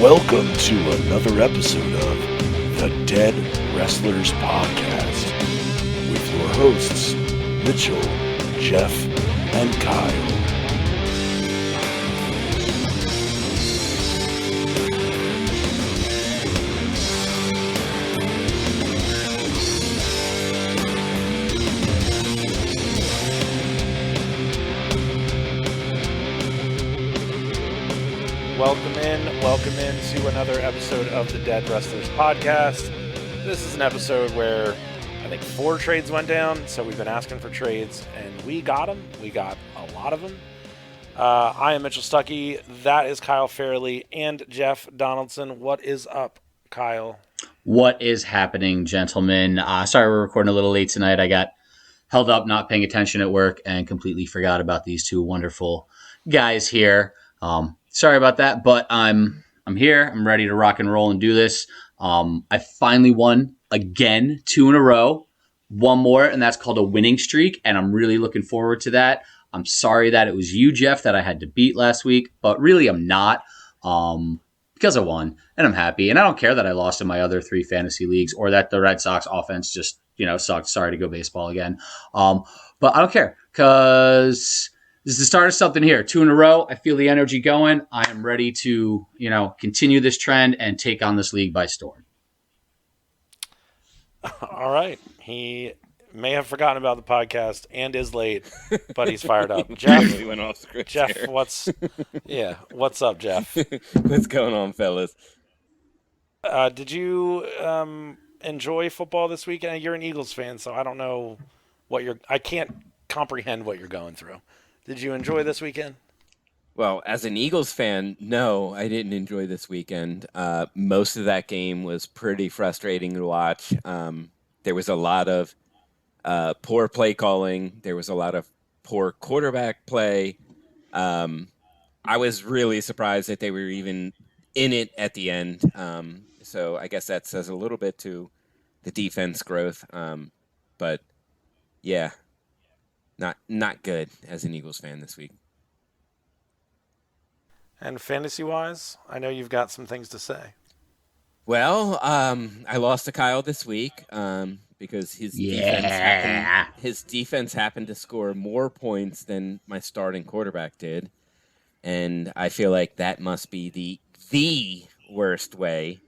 Welcome to another episode of the Dead Wrestlers Podcast with your hosts, Mitchell, Jeff, and Kyle. Welcome in to another episode of the Dead Wrestlers Podcast. This is an episode where I think 4 trades went down, so we've been asking for trades, and we got them. We got a lot of them. I am Mitchell Stuckey. That is Kyle Fairley and Jeff Donaldson. What is up, Kyle? What is happening, gentlemen? Sorry we're recording a little late tonight. I got held up not paying attention at work and completely forgot about these two wonderful guys here. Sorry about that, but I'm here. I'm ready to rock and roll and do this. I finally won again, 2 in a row. One more, and that's called a winning streak, and I'm really looking forward to that. I'm sorry that it was you, Jeff, that I had to beat last week, but really I'm not because I won, and I'm happy. And I don't care that I lost in my other 3 fantasy leagues or that the Red Sox offense just, sucked. Sorry to go baseball again. But I don't care because this is the start of something here. 2 in a row. I feel the energy going. I am ready to, continue this trend and take on this league by storm. All right. He may have forgotten about the podcast and is late, but he's fired up. Jeff, we went off script Jeff, here. what's up, Jeff? What's going on, fellas? Did you enjoy football this weekend? You're an Eagles fan, so I don't know I can't comprehend what you're going through. Did you enjoy this weekend? Well, as an Eagles fan, no, I didn't enjoy this weekend. Most of that game was pretty frustrating to watch. There was a lot of poor play calling. There was a lot of poor quarterback play. I was really surprised that they were even in it at the end. So I guess that says a little bit to the defense growth. But yeah. Not good as an Eagles fan this week. And fantasy-wise, I know you've got some things to say. Well, I lost to Kyle this week because his defense happened to score more points than my starting quarterback did, and I feel like that must be the worst way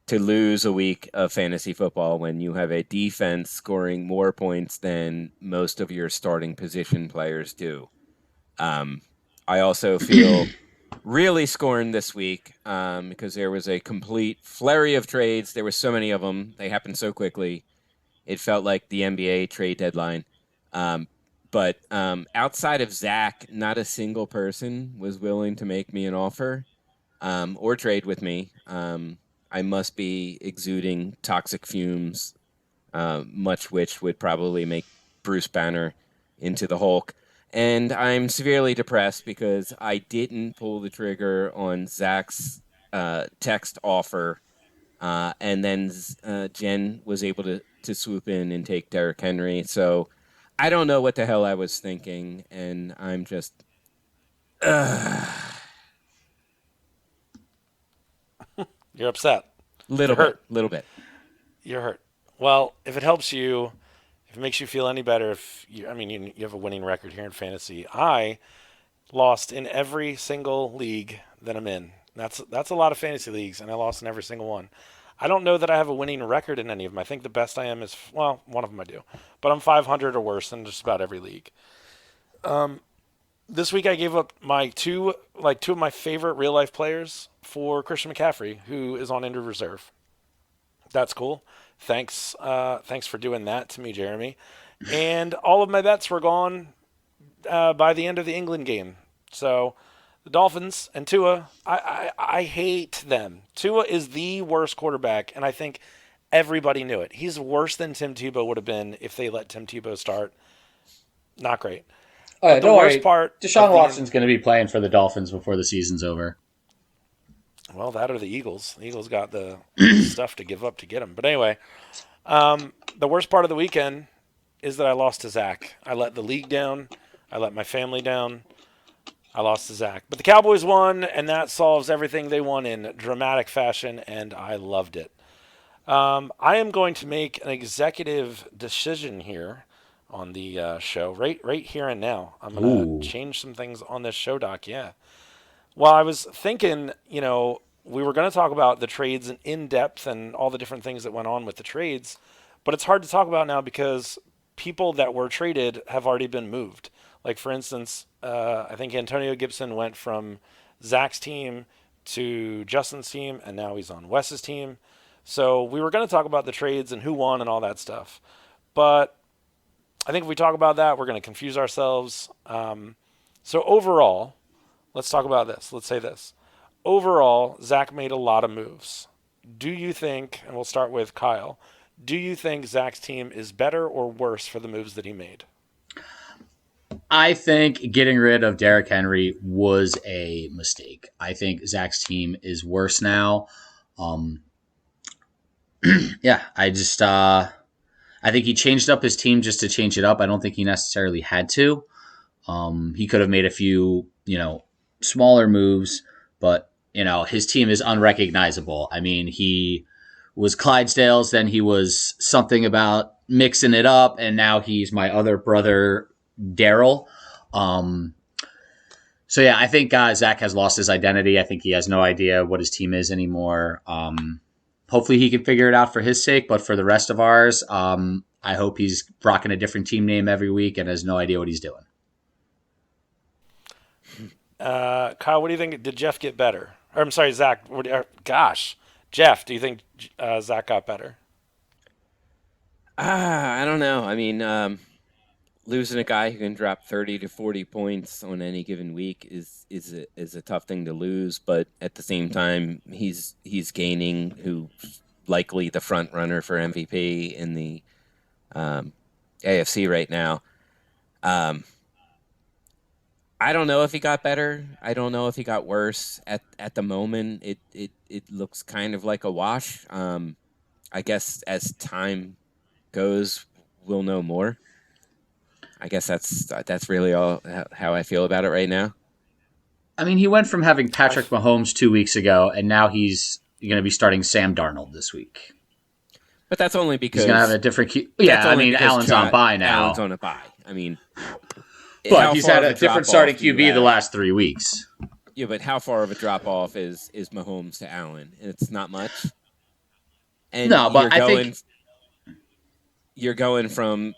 to lose a week of fantasy football when you have a defense scoring more points than most of your starting position players do. I also feel really scorned this week because there was a complete flurry of trades. There were so many of them. They happened so quickly. It felt like the NBA trade deadline. But outside of Zach, not a single person was willing to make me an offer or trade with me. I must be exuding toxic fumes, much which would probably make Bruce Banner into the Hulk. And I'm severely depressed because I didn't pull the trigger on Zach's text offer. And then Jen was able to swoop in and take Derrick Henry. So I don't know what the hell I was thinking. And I'm just... You're upset. Little bit. You're hurt. Well, if it helps you, if it makes you feel any better, you have a winning record here in fantasy. I lost in every single league that I'm in. That's a lot of fantasy leagues, and I lost in every single one. I don't know that I have a winning record in any of them. I think the best I am is, one of them I do. But I'm 500 or worse in just about every league. This week I gave up my two of my favorite real-life players for Christian McCaffrey, who is on injured reserve. That's cool. Thanks for doing that to me, Jeremy. And all of my bets were gone by the end of the England game. So the Dolphins and Tua, I hate them. Tua is the worst quarterback, and I think everybody knew it. He's worse than Tim Tebow would have been if they let Tim Tebow start. Not great. Don't worry. Deshaun Watson's going to be playing for the Dolphins before the season's over. Well, that or the Eagles. The Eagles got the stuff to give up to get him. But anyway, the worst part of the weekend is that I lost to Zach. I let the league down. I let my family down. I lost to Zach. But the Cowboys won, and that solves everything. They won in dramatic fashion, and I loved it. I am going to make an executive decision here on the show, right here and now. I'm going to Ooh. change some things on this show doc, yeah. Well, I was thinking, we were going to talk about the trades in depth and all the different things that went on with the trades, but it's hard to talk about now because people that were traded have already been moved. Like, for instance, I think Antonio Gibson went from Zach's team to Justin's team, and now he's on Wes's team. So we were going to talk about the trades and who won and all that stuff. But I think if we talk about that, we're going to confuse ourselves. So overall, let's talk about this. Let's say this. Overall, Zach made a lot of moves. Do you think, and we'll start with Kyle, do you think Zach's team is better or worse for the moves that he made? I think getting rid of Derrick Henry was a mistake. I think Zach's team is worse now. Yeah, I think he changed up his team just to change it up. I don't think he necessarily had to. He could have made a few, smaller moves, but his team is unrecognizable. I mean, he was Clydesdale's, then he was something about mixing it up, and now he's my other brother, Daryl. So yeah, I think Zach has lost his identity. I think he has no idea what his team is anymore. Hopefully he can figure it out for his sake, but for the rest of ours, I hope he's rocking a different team name every week and has no idea what he's doing. Kyle, what do you think? Did Jeff get better? Or, I'm sorry, Zach. Jeff, do you think Zach got better? I don't know. I mean, losing a guy who can drop 30 to 40 points on any given week is a tough thing to lose, but at the same time, he's gaining who's likely the front runner for MVP in the AFC right now. I don't know if he got better. I don't know if he got worse. At the moment, it looks kind of like a wash. I guess as time goes, we'll know more. I guess that's really all how I feel about it right now. I mean, he went from having Patrick Mahomes 2 weeks ago, and now he's going to be starting Sam Darnold this week. But that's only because he's going to have a different. Yeah, I mean, Allen's on bye now. Allen's on a bye. I mean, but he's had a different starting QB the last 3 weeks. Yeah, but how far of a drop off is Mahomes to Allen? It's not much. And no, but I think you're going from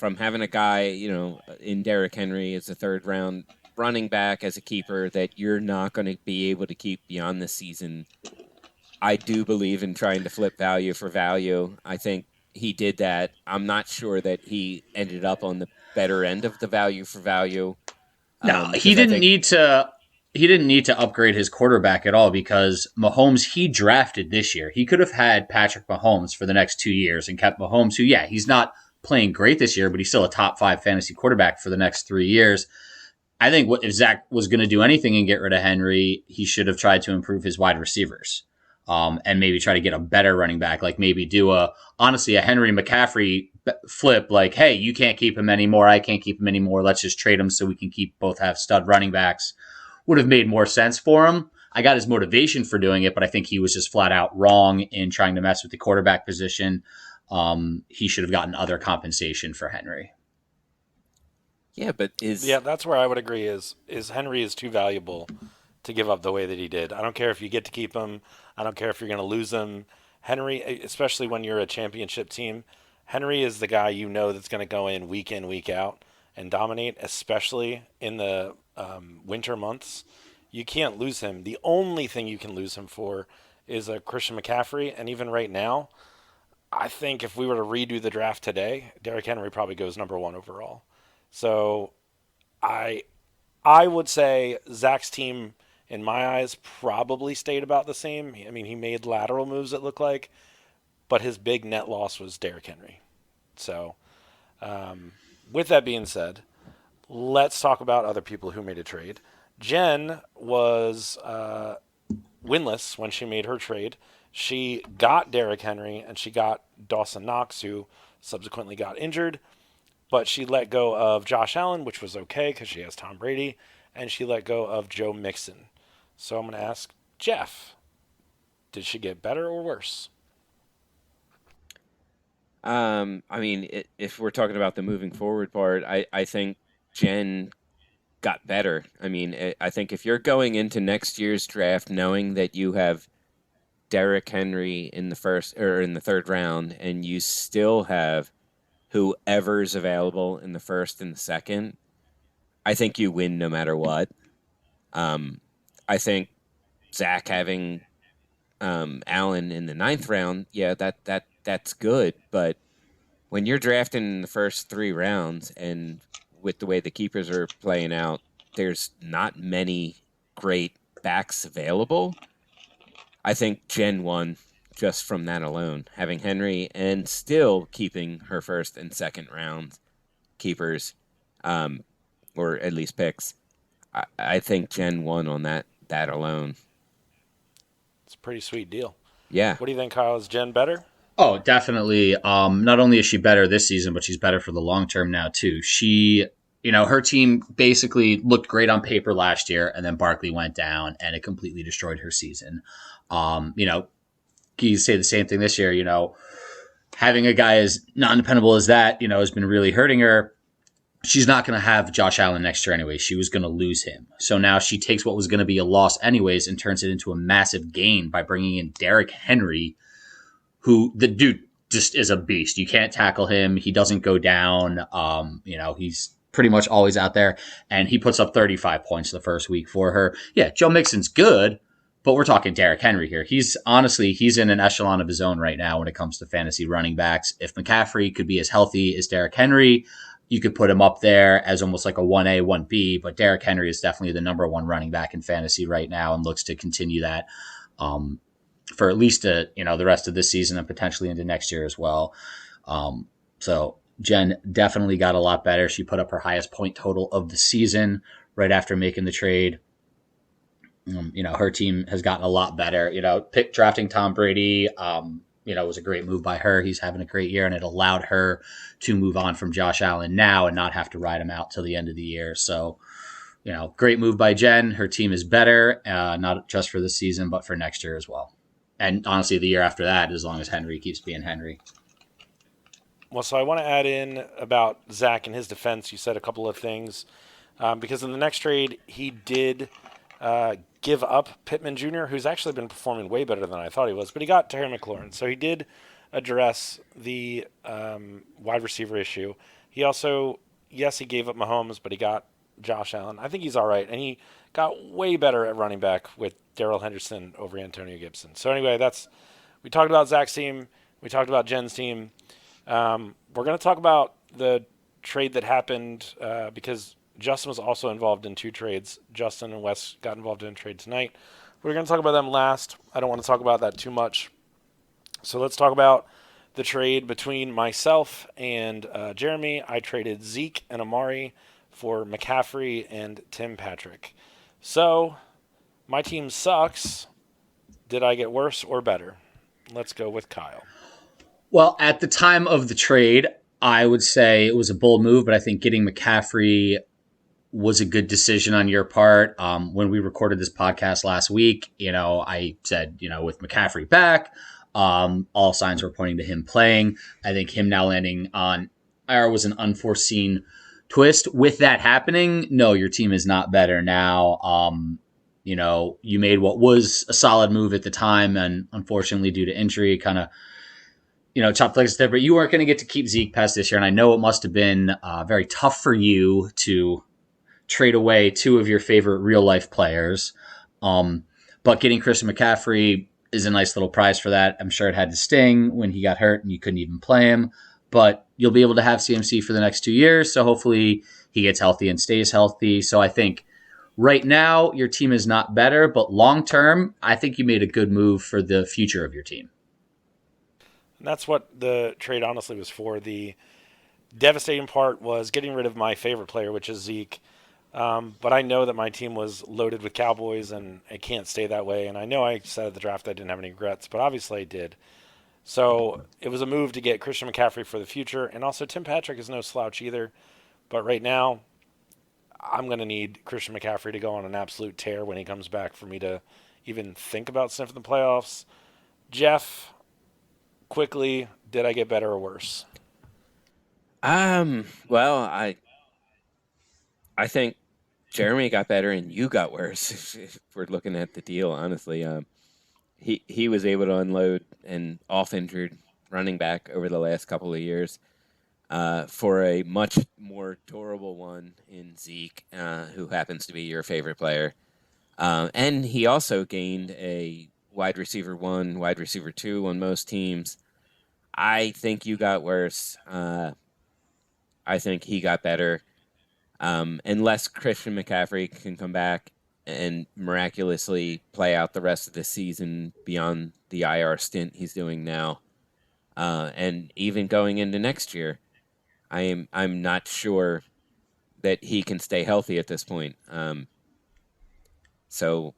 having a guy, in Derrick Henry as a third round running back as a keeper that you're not going to be able to keep beyond the season. I do believe in trying to flip value for value. I think he did that. I'm not sure that he ended up on the better end of the value for value. No, he didn't need to. He didn't need to upgrade his quarterback at all because Mahomes he drafted this year. He could have had Patrick Mahomes for the next 2 years and kept Mahomes, who he's not playing great this year, but he's still a top 5 fantasy quarterback for the next 3 years. I think if Zach was going to do anything and get rid of Henry, he should have tried to improve his wide receivers. And maybe try to get a better running back, like maybe do a Henry McCaffrey flip, like, hey, you can't keep him anymore, I can't keep him anymore, let's just trade him so we can both have stud running backs. Would have made more sense for him. I got his motivation for doing it, but I think he was just flat out wrong in trying to mess with the quarterback position. He should have gotten other compensation for Henry. Yeah, but that's where I would agree is Henry is too valuable to give up the way that he did. I don't care if you get to keep him. I don't care if you're going to lose him. Henry, especially when you're a championship team, Henry is the guy that's going to go in, week out, and dominate, especially in the winter months. You can't lose him. The only thing you can lose him for is a Christian McCaffrey, and even right now, I think if we were to redo the draft today, Derrick Henry probably goes number 1 overall. So I would say Zach's team, in my eyes, probably stayed about the same. I mean, he made lateral moves, it looked like, but his big net loss was Derrick Henry. So, with that being said, let's talk about other people who made a trade. Jen was winless when she made her trade. She got Derrick Henry, and she got Dawson Knox, who subsequently got injured, but she let go of Josh Allen, which was okay because she has Tom Brady. and she let go of Joe Mixon. So I'm going to ask Jeff, did she get better or worse? I mean, if we're talking about the moving forward part, I think Jen got better. I mean, I think if you're going into next year's draft knowing that you have Derrick Henry in the first or in the third round, and you still have whoever's available in the first and the second, I think you win no matter what. I think Zach having Allen in the ninth round, yeah, that's good. But when you're drafting in the first 3 rounds, and with the way the keepers are playing out, there's not many great backs available. I think Jen won just from that alone, having Henry and still keeping her first and second round keepers, or at least picks. I think Jen won on that alone. It's a pretty sweet deal. Yeah. What do you think, Kyle? Is Jen better? Oh, definitely. Not only is she better this season, but she's better for the long term now too. She, her team basically looked great on paper last year, and then Barkley went down, and it completely destroyed her season. You say the same thing this year. Having a guy as non-dependable as that, has been really hurting her. She's not going to have Josh Allen next year anyway. She was going to lose him. So now she takes what was going to be a loss anyways and turns it into a massive gain by bringing in Derrick Henry, who the dude just is a beast. You can't tackle him. He doesn't go down. He's pretty much always out there, and he puts up 35 points the first week for her. Yeah, Joe Mixon's good, but we're talking Derrick Henry here. He's in an echelon of his own right now when it comes to fantasy running backs. If McCaffrey could be as healthy as Derrick Henry, you could put him up there as almost like a 1A, 1B, but Derrick Henry is definitely the number one running back in fantasy right now and looks to continue that for at least the rest of this season and potentially into next year as well. So Jen definitely got a lot better. She put up her highest point total of the season right after making the trade. Her team has gotten a lot better. Drafting Tom Brady, was a great move by her. He's having a great year, and it allowed her to move on from Josh Allen now and not have to ride him out till the end of the year. So, great move by Jen. Her team is better, not just for this season, but for next year as well. And honestly, the year after that, as long as Henry keeps being Henry. Well, so I want to add in about Zach and his defense. You said a couple of things. Because in the next trade, he did give up Pittman Jr., who's actually been performing way better than I thought he was, but he got Terry McLaurin. So he did address the wide receiver issue. He also, yes, he gave up Mahomes, but he got Josh Allen. I think he's all right. And he got way better at running back with Darrell Henderson over Antonio Gibson. So anyway, we talked about Zach's team. We talked about Jen's team. We're going to talk about the trade that happened because Justin was also involved in 2 trades. Justin and Wes got involved in a trade tonight. We're going to talk about them last. I don't want to talk about that too much. So let's talk about the trade between myself and Jeremy. I traded Zeke and Amari for McCaffrey and Tim Patrick. So my team sucks. Did I get worse or better? Let's go with Kyle. Well, at the time of the trade, I would say it was a bold move, but I think getting McCaffrey was a good decision on your part. When we recorded this podcast last week, I said, with McCaffrey back, all signs were pointing to him playing. I think him now landing on IR was an unforeseen twist. With that happening, no, your team is not better now. You made what was a solid move at the time, and unfortunately, due to injury, kind of chopped legs there, but you weren't going to get to keep Zeke past this year. And I know it must have been very tough for you to trade away 2 of your favorite real life players. But getting Christian McCaffrey is a nice little prize for that. I'm sure it had to sting when he got hurt and you couldn't even play him, but you'll be able to have CMC for the next 2 years. So hopefully he gets healthy and stays healthy. So I think right now your team is not better, but long term, I think you made a good move for the future of your team. And that's what the trade honestly was for. The devastating part was getting rid of my favorite player, which is Zeke. But I know that my team was loaded with Cowboys, and it can't stay that way. And I know I said at the draft I didn't have any regrets, but obviously I did. So it was a move to get Christian McCaffrey for the future. And also Tim Patrick is no slouch either. But right now, I'm going to need Christian McCaffrey to go on an absolute tear when he comes back for me to even think about sniffing the playoffs. Jeff, quickly, did I get better or worse? Well, I think Jeremy got better and you got worse. If we're looking at the deal, honestly, he was able to unload an off-injured running back over the last couple of years for a much more durable one in Zeke, who happens to be your favorite player. And he also gained a wide receiver 1, wide receiver 2 on most teams. I think you got worse. I think he got better. Unless Christian McCaffrey can come back and miraculously play out the rest of the season beyond the IR stint he's doing now, and even going into next year, I'm not sure that he can stay healthy at this point. So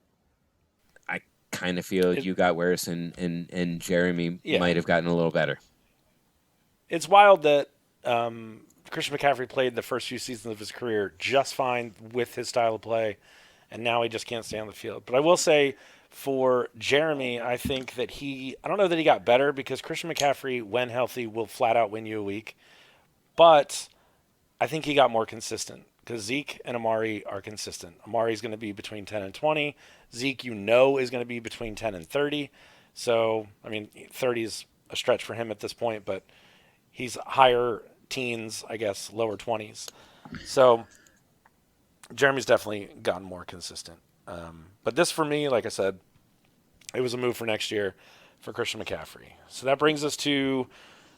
I kind of feel you got worse, and Jeremy might have gotten a little better. It's wild that Christian McCaffrey played the first few seasons of his career just fine with his style of play, and now he just can't stay on the field. But I will say, for Jeremy, I think that I don't know that he got better, because Christian McCaffrey, when healthy, will flat out win you a week. But I think he got more consistent, because Zeke and Amari are consistent. Amari's going to be between 10 and 20. Zeke, is going to be between 10 and 30. So, 30 is a stretch for him at this point, but he's higher teens, I guess, lower 20s. So Jeremy's definitely gotten more consistent. But this, for me, like I said, it was a move for next year for Christian McCaffrey. So that brings us to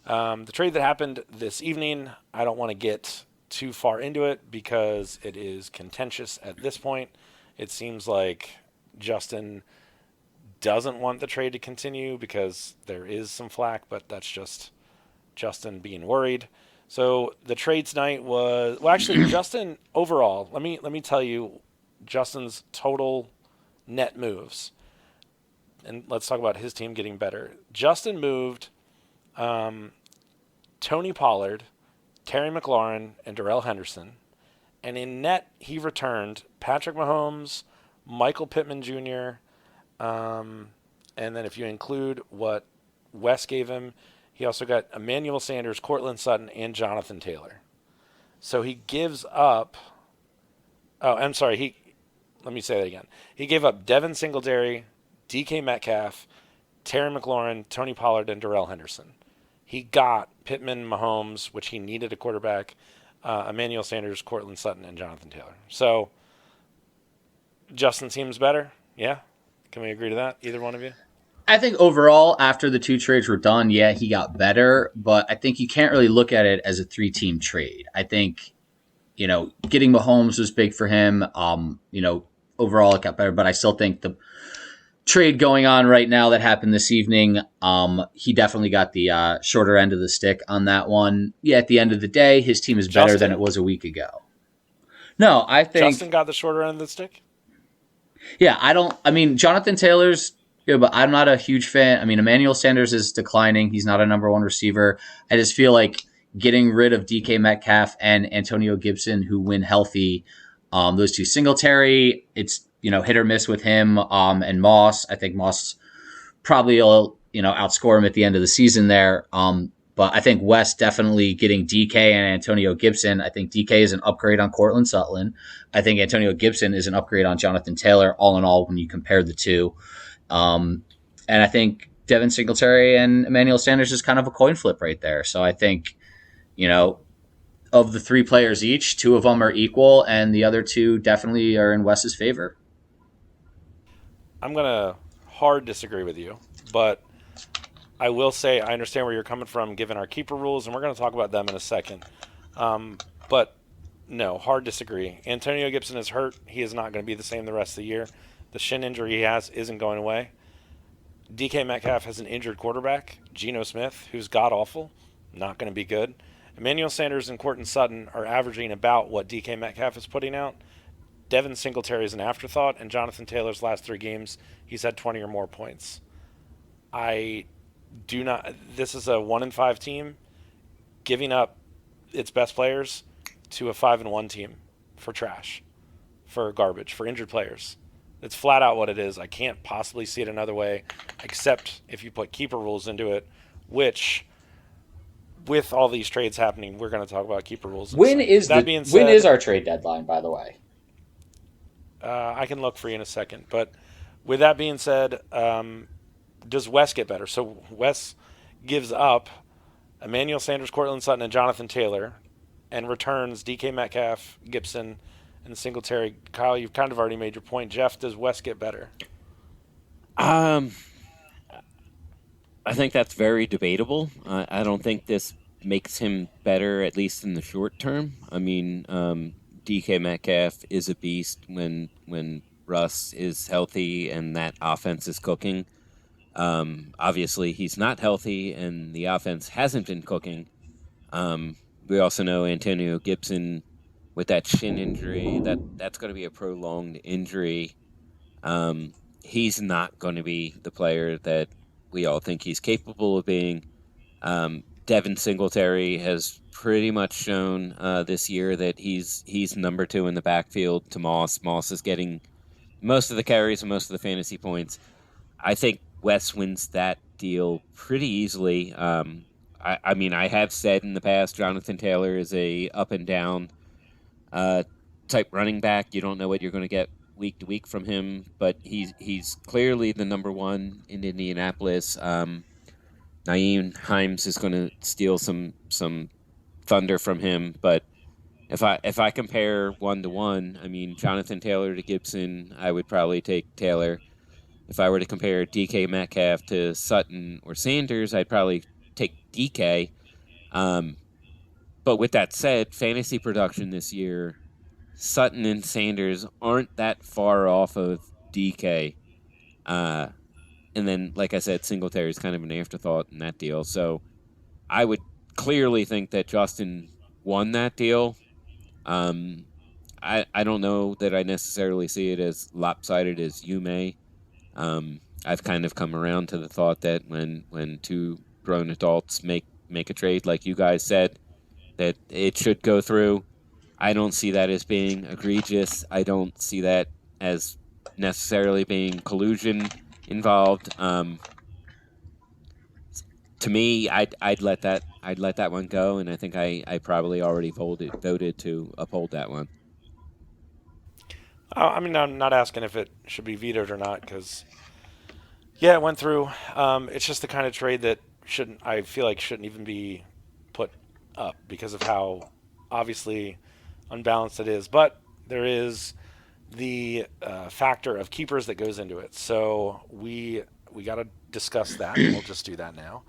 the trade that happened this evening. I don't want to get too far into it because it is contentious at this point. It seems like Justin doesn't want the trade to continue because there is some flack, but that's just Justin being worried. So the trade tonight was, well, actually, Justin overall, let me tell you Justin's total net moves. And let's talk about his team getting better. Justin moved Tony Pollard, Terry McLaurin, and Darrell Henderson. And in net, he returned Patrick Mahomes, Michael Pittman Jr., and then if you include what Wes gave him, he also got Emmanuel Sanders, Cortland Sutton, and Jonathan Taylor. So he gives up... Oh, I'm sorry. Let me say that again. He gave up Devin Singletary, DK Metcalf, Terry McLaurin, Tony Pollard, and Darrell Henderson. He got Pittman, Mahomes, which he needed a quarterback, Emmanuel Sanders, Cortland Sutton, and Jonathan Taylor. So Justin seems better. Yeah? Can we agree to that? Either one of you? I think overall, after the two trades were done, yeah, he got better, but I think you can't really look at it as a 3-team trade. I think, getting Mahomes was big for him. Overall it got better, but I still think the trade going on right now that happened this evening, he definitely got the shorter end of the stick on that one. Yeah, at the end of the day, his team is better than it was a week ago. No, I think Justin got the shorter end of the stick? Yeah, Jonathan Taylor's good, but I'm not a huge fan. Emmanuel Sanders is declining. He's not a number one receiver. I just feel like getting rid of DK Metcalf and Antonio Gibson, who win healthy, those two. Singletary, it's hit or miss with him, and Moss. I think Moss probably will outscore him at the end of the season there. But I think West definitely getting DK and Antonio Gibson. I think DK is an upgrade on Cortland Sutton. I think Antonio Gibson is an upgrade on Jonathan Taylor, all in all, when you compare the two. And I think Devin Singletary and Emmanuel Sanders is kind of a coin flip right there. So I think, of the 3 players each, 2 of them are equal, and the other 2 definitely are in Wes's favor. I'm going to hard disagree with you, but I will say I understand where you're coming from given our keeper rules, and we're going to talk about them in a second. But no, hard disagree. Antonio Gibson is hurt. He is not going to be the same the rest of the year. The shin injury he has isn't going away. DK Metcalf has an injured quarterback, Geno Smith, who's god-awful, not going to be good. Emmanuel Sanders and Cortland Sutton are averaging about what DK Metcalf is putting out. Devin Singletary is an afterthought, and Jonathan Taylor's last 3 games, he's had 20 or more points. This is a 1-5 team giving up its best players to a 5-1 team for trash, for garbage, for injured players. It's flat out what it is. I can't possibly see it another way, except if you put keeper rules into it, which, with all these trades happening, we're going to talk about keeper rules. When is our trade deadline, by the way? I can look for you in a second. But with that being said, does Wes get better? So Wes gives up Emmanuel Sanders, Cortland Sutton, and Jonathan Taylor, and returns DK Metcalf, Gibson, and Singletary. Kyle, you've kind of already made your point. Jeff, does Wes get better? I think that's very debatable. I don't think this makes him better, at least in the short term. I mean, DK Metcalf is a beast when Russ is healthy and that offense is cooking. Obviously, he's not healthy, and the offense hasn't been cooking. We also know Antonio Gibson, with that shin injury, that's going to be a prolonged injury. He's not going to be the player that we all think he's capable of being. Devin Singletary has pretty much shown this year that he's number 2 in the backfield to Moss. Moss is getting most of the carries and most of the fantasy points. I think Wes wins that deal pretty easily. I mean, I have said in the past, Jonathan Taylor is a up and down type running back. You don't know what you're going to get week to week from him, but he's clearly the number 1 in Indianapolis. Nyheim Hines is going to steal some thunder from him, but if I compare 1-to-1, I mean, Jonathan Taylor to Gibson, I would probably take Taylor. If I were to compare DK Metcalf to Sutton or Sanders, I'd probably take DK. But with that said, fantasy production this year, Sutton and Sanders aren't that far off of DK. And then, like I said, Singletary is kind of an afterthought in that deal. So I would clearly think that Justin won that deal. I don't know that I necessarily see it as lopsided as you may. I've kind of come around to the thought that when 2 grown adults make a trade, like you guys said, that it should go through. I don't see that as being egregious. I don't see that as necessarily being collusion involved. To me, I'd let that one go, and I think I probably already voted to uphold that one. I mean, I'm not asking if it should be vetoed or not, because yeah, it went through. It's just the kind of trade that I feel like shouldn't even be put up because of how obviously unbalanced it is. But there is the factor of keepers that goes into it. So we got to discuss that. We'll just do that now.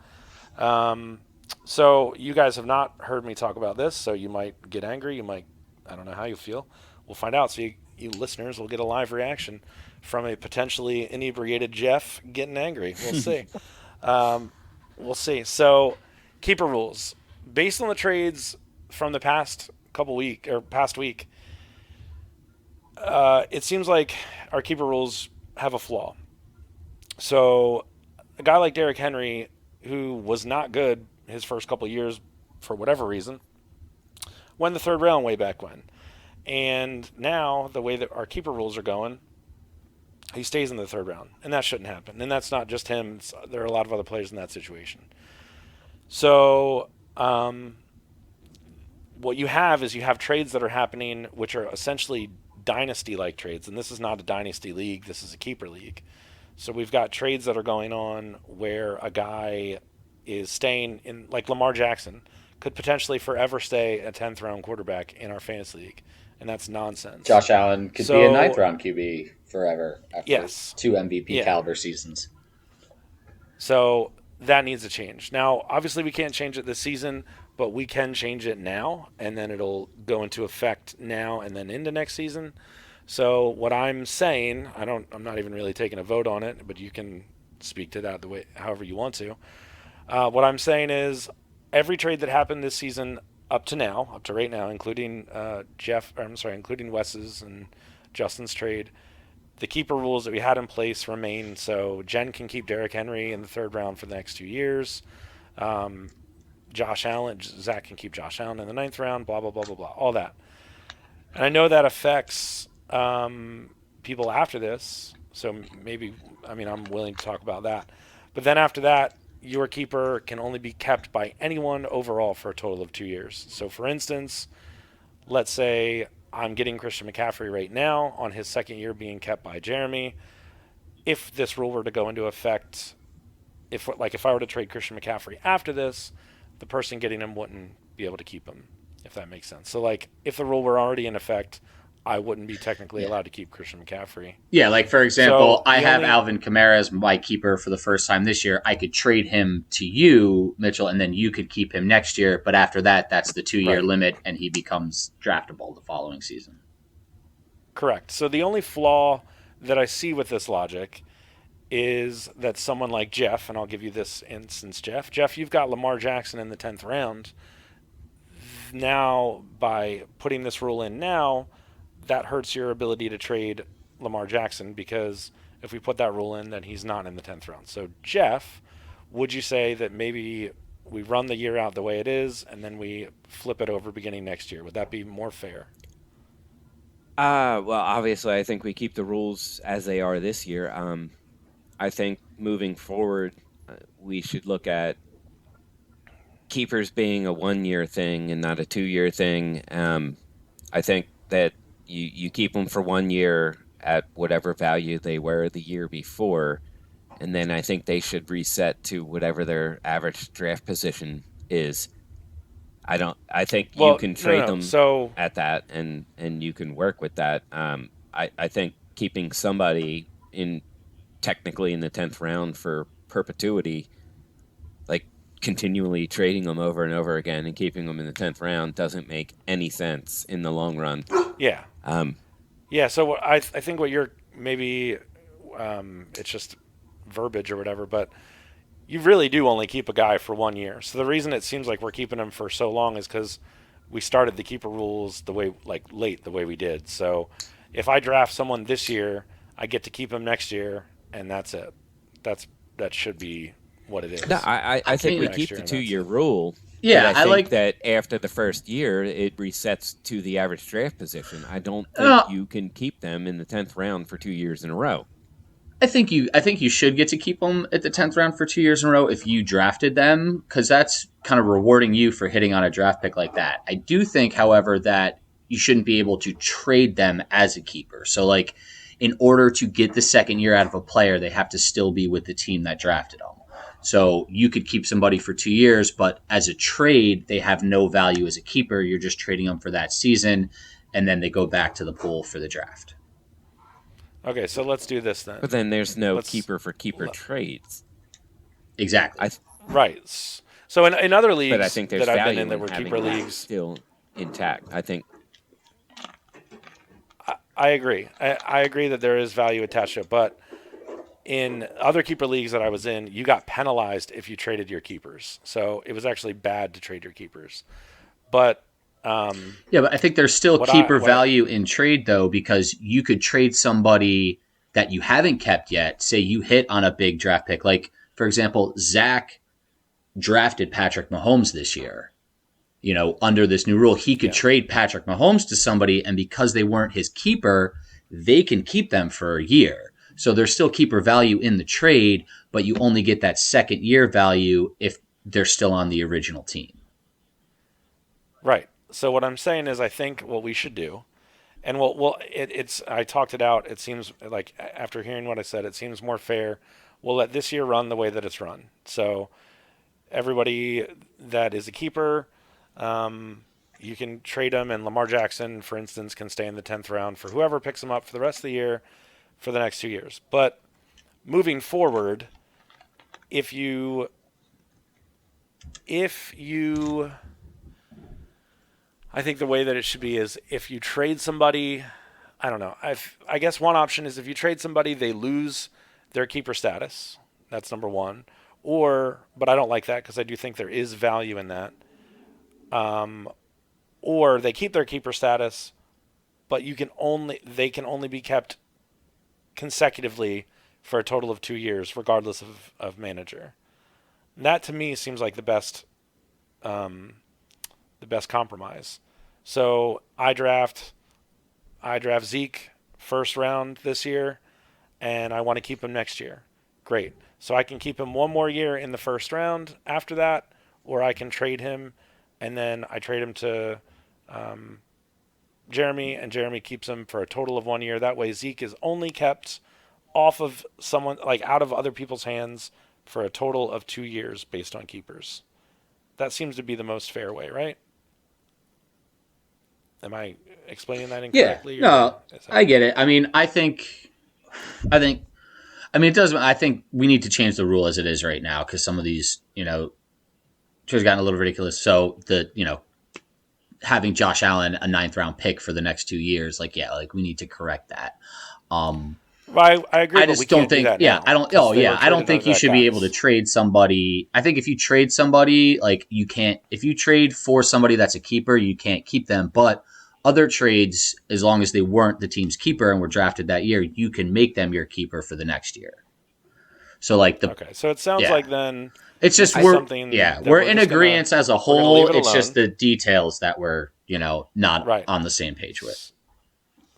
So you guys have not heard me talk about this, so you might get angry. I don't know how you feel. We'll find out. So you listeners will get a live reaction from a potentially inebriated Jeff getting angry. We'll see. We'll see. So keeper rules. Based on the trades from the past week, it seems like our keeper rules have a flaw. So a guy like Derrick Henry, who was not good his first couple of years for whatever reason, went the 3rd round way back when. And now, the way that our keeper rules are going, he stays in the 3rd round. And that shouldn't happen. And that's not just him. There are a lot of other players in that situation. So what you have is trades that are happening which are essentially dynasty-like trades. And this is not a dynasty league. This is a keeper league. So we've got trades that are going on where a guy is staying in, like Lamar Jackson, could potentially forever stay a 10th round quarterback in our fantasy league. And that's nonsense. Josh Allen could be a 9th round QB forever after 2 MVP caliber seasons. So that needs to change. Now, obviously we can't change it this season, but we can change it now, and then it'll go into effect now and then into next season. So what I'm saying, I'm not even really taking a vote on it, but you can speak to that the way however you want to. What I'm saying is every trade that happened this season up to right now, including including Wes's and Justin's trade, the keeper rules that we had in place remain. So Jen can keep Derrick Henry in the 3rd round for the next 2 years. Zach can keep Josh Allen in the 9th round, blah, blah, blah, blah, blah, all that. And I know that affects people after this. So maybe, I mean, I'm willing to talk about that. But then after that, your keeper can only be kept by anyone overall for a total of 2 years. So for instance, let's say I'm getting Christian McCaffrey right now on his second year being kept by Jeremy. If this rule were to go into effect, if I were to trade Christian McCaffrey after this, the person getting him wouldn't be able to keep him, if that makes sense. So like if the rule were already in effect, I wouldn't be technically Yeah. allowed to keep Christian McCaffrey. Yeah, like for example, So I the have only Alvin Kamara as my keeper for the first time this year. I could trade him to you, Mitchell, and then you could keep him next year. But after that, that's the 2 year right. limit, and he becomes draftable the following season. Correct. So the only flaw that I see with this logic is that someone like Jeff, and I'll give you this instance, Jeff. Jeff, you've got Lamar Jackson in the 10th round. Now, by putting this rule in now, that hurts your ability to trade Lamar Jackson because if we put that rule in, then he's not in the 10th round. So, Jeff, would you say that maybe we run the year out the way it is and then we flip it over beginning next year? Would that be more fair? Well, obviously, I think we keep the rules as they are this year. I think moving forward, we should look at keepers being a 1 year thing and not a 2 year thing. I think that you keep them for 1 year at whatever value they were the year before, and then I think they should reset to whatever their average draft position is. I think you can trade them So, at that, and you can work with that. I think keeping somebody in technically in the 10th round for perpetuity, like continually trading them over and over again and keeping them in the 10th round, doesn't make any sense in the long run. yeah. Um, Yeah, so I think what you're maybe it's just verbiage or whatever, but you really do only keep a guy for 1 year. So the reason it seems like we're keeping him for so long is because we started the keeper rules the way late the way we did. So if I draft someone this year, I get to keep him next year, and that's it. That should be what it is. no, I think we Next keep year, the and 2 year that's it. rule. Yeah, But I I think like that after the first year, it resets to the average draft position. I don't think Uh, you can keep them in the 10th round for 2 years in a row. I think you should get to keep them at the 10th round for 2 years in a row if you drafted them, because that's kind of rewarding you for hitting on a draft pick like that. I do think, however, that you shouldn't be able to trade them as a keeper. So, like, in order to get the second year out of a player, they have to still be with the team that drafted them. So you could keep somebody for 2 years, but as a trade, they have no value as a keeper. You're just trading them for that season, and then they go back to the pool for the draft. Okay, so let's do this then. But then there's no Let's- keeper for keeper let- trades. Exactly. I Right. So in other leagues But I think there's that I've been value in that in were having keeper that leagues, still intact. I think I agree. I agree that there is value attached to it, but in other keeper leagues that I was in, you got penalized if you traded your keepers. So it was actually bad to trade your keepers. But Yeah, but I think there's still What keeper I- value in trade, though, because you could trade somebody that you haven't kept yet. Say you hit on a big draft pick. Like, for example, Zach drafted Patrick Mahomes this year. Under this new rule, he could Yeah. trade Patrick Mahomes to somebody, and because they weren't his keeper, they can keep them for a year. So there's still keeper value in the trade, but you only get that second year value if they're still on the original team. right. So what I'm saying is, I think what we should do, and it's I talked it out. It seems like after hearing what I said, it seems more fair. We'll let this year run the way that it's run. So everybody that is a keeper, you can trade them, and Lamar Jackson, for instance, can stay in the 10th round for whoever picks him up for the rest of the year for the next 2 years. But moving forward, if you I think the way that it should be is if you trade somebody, I don't know. I guess one option is if you trade somebody, they lose their keeper status. That's number one. But I don't like that because I do think there is value in that. Or they keep their keeper status, but they can only be kept consecutively for a total of 2 years, regardless of manager. And that to me seems like the best compromise. So I draft I draft Zeke first round this year, and I want to keep him next year. Great. So I can keep him one more year in the first round after that, or I can trade him, and then I trade him to Jeremy, and Jeremy keeps him for a total of 1 year. That way Zeke is only kept off of someone, like out of other people's hands, for a total of 2 years based on keepers. That seems to be the most fair way, right? Am I explaining that incorrectly? Yeah, no, I get it. I mean, I think, it doesn't. I think we need to change the rule as it is right now because some of these, has gotten a little ridiculous. So having Josh Allen a 9th round pick for the next 2 years, we need to correct that. I agree. I just don't think. I don't. Oh, yeah. I don't think you should be able to trade somebody. I think if you trade somebody, you can't. If you trade for somebody that's a keeper, you can't keep them. But other trades, as long as they weren't the team's keeper and were drafted that year, you can make them your keeper for the next year. So okay. So it sounds like then it's just we're in agreement as a whole. It's just the details that we're not on the same page with.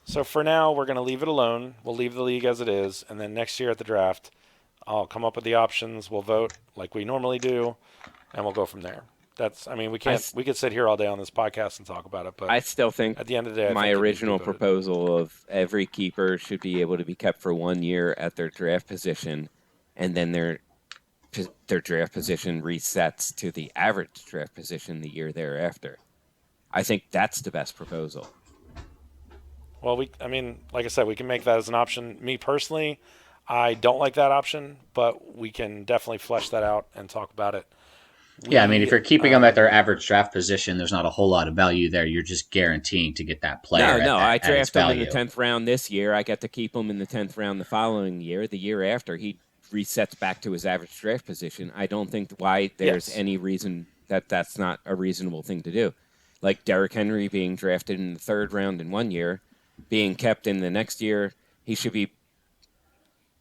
So for now, we're going to leave it alone. We'll leave the league as it is, and then next year at the draft, I'll come up with the options. We'll vote like we normally do, and we'll go from there. We could sit here all day on this podcast and talk about it, but I still think at the end of the day, my original proposal of every keeper should be able to be kept for 1 year at their draft position, and then their draft position resets to the average draft position the year thereafter. I think that's the best proposal. Well, like I said, we can make that as an option. Me personally, I don't like that option, but we can definitely flesh that out and talk about it. If you're keeping them at their average draft position, there's not a whole lot of value there. You're just guaranteeing to get that player. I draft him in the 10th round this year. I get to keep him in the 10th round the following year. The year after, he resets back to his average draft position. I don't think why there's any reason that's not a reasonable thing to do. Like Derrick Henry being drafted in the 3rd round in 1 year, being kept in the next year, he should be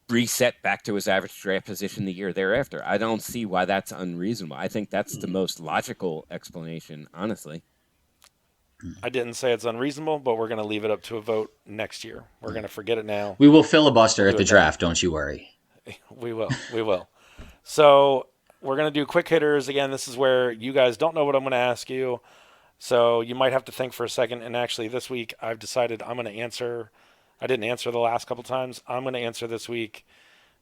reset back to his average draft position the year thereafter. I don't see why that's unreasonable. I think that's the most logical explanation, honestly. I didn't say it's unreasonable, but we're going to leave it up to a vote next year. We're going to forget it now. We will filibuster at the draft, don't you worry. We will. So we're going to do quick hitters. Again, this is where you guys don't know what I'm going to ask you. So you might have to think for a second. And actually this week I've decided I'm going to answer. I didn't answer the last couple times. I'm going to answer this week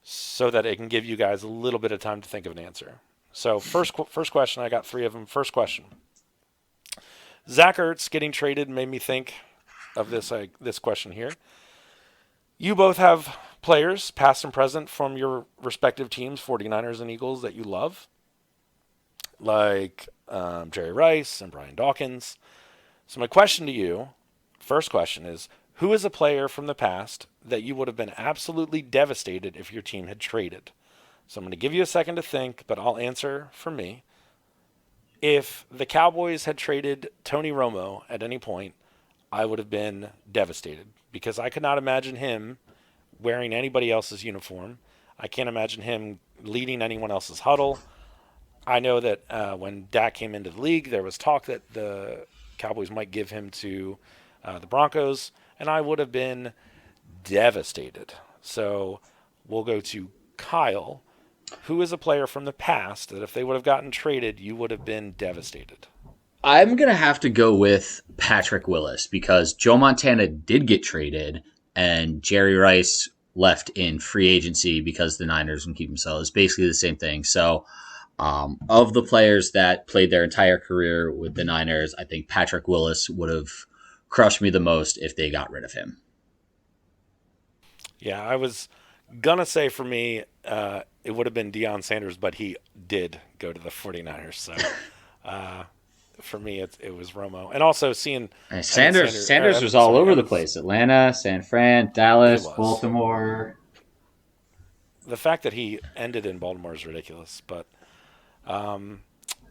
so that it can give you guys a little bit of time to think of an answer. So first question, I got 3 of them. First question. Zach Ertz getting traded made me think of this question here. You both have players, past and present, from your respective teams, 49ers and Eagles, that you love, like Jerry Rice and Brian Dawkins. So my question to you, first question is, who is a player from the past that you would have been absolutely devastated if your team had traded? So I'm going to give you a second to think, but I'll answer for me. If the Cowboys had traded Tony Romo at any point, I would have been devastated because I could not imagine him wearing anybody else's uniform. I can't imagine him leading anyone else's huddle. I know that when Dak came into the league, there was talk that the Cowboys might give him to the Broncos, and I would have been devastated. So we'll go to Kyle. Who is a player from the past that if they would have gotten traded, you would have been devastated? I'm going to have to go with Patrick Willis because Joe Montana did get traded and Jerry Rice left in free agency because the Niners can keep themselves. Basically the same thing. So of the players that played their entire career with the Niners, I think Patrick Willis would have crushed me the most if they got rid of him. Yeah, I was going to say for me, it would have been Deion Sanders, but he did go to the 49ers. So for me, it was Romo. And also seeing Sanders was all over the place. Atlanta, San Fran, Dallas, Baltimore. The fact that he ended in Baltimore is ridiculous. But and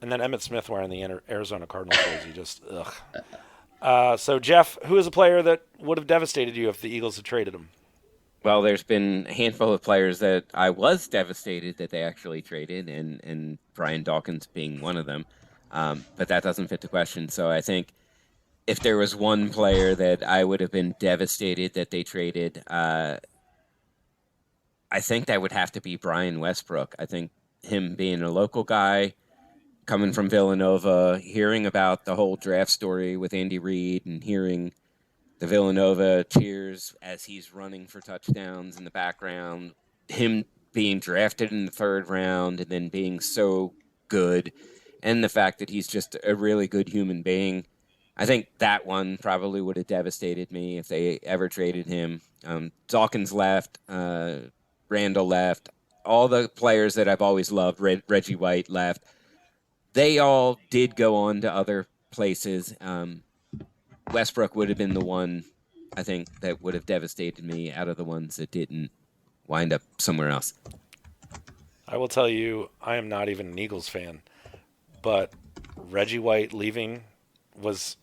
then Emmitt Smith wearing the Arizona Cardinals jersey, just ugh. So Jeff, who is a player that would have devastated you if the Eagles had traded him? Well, there's been a handful of players that I was devastated that they actually traded, and Brian Dawkins being one of them. But that doesn't fit the question. So I think if there was one player that I would have been devastated that they traded, I think that would have to be Brian Westbrook. I think him being a local guy, coming from Villanova, hearing about the whole draft story with Andy Reid and hearing the Villanova cheers as he's running for touchdowns in the background, him being drafted in the 3rd round and then being so good, and the fact that he's just a really good human being. I think that one probably would have devastated me if they ever traded him. Dawkins left, Randall left, all the players that I've always loved, Reggie White left. They all did go on to other places. Westbrook would have been the one, I think, that would have devastated me out of the ones that didn't wind up somewhere else. I will tell you, I am not even an Eagles fan, but Reggie White leaving was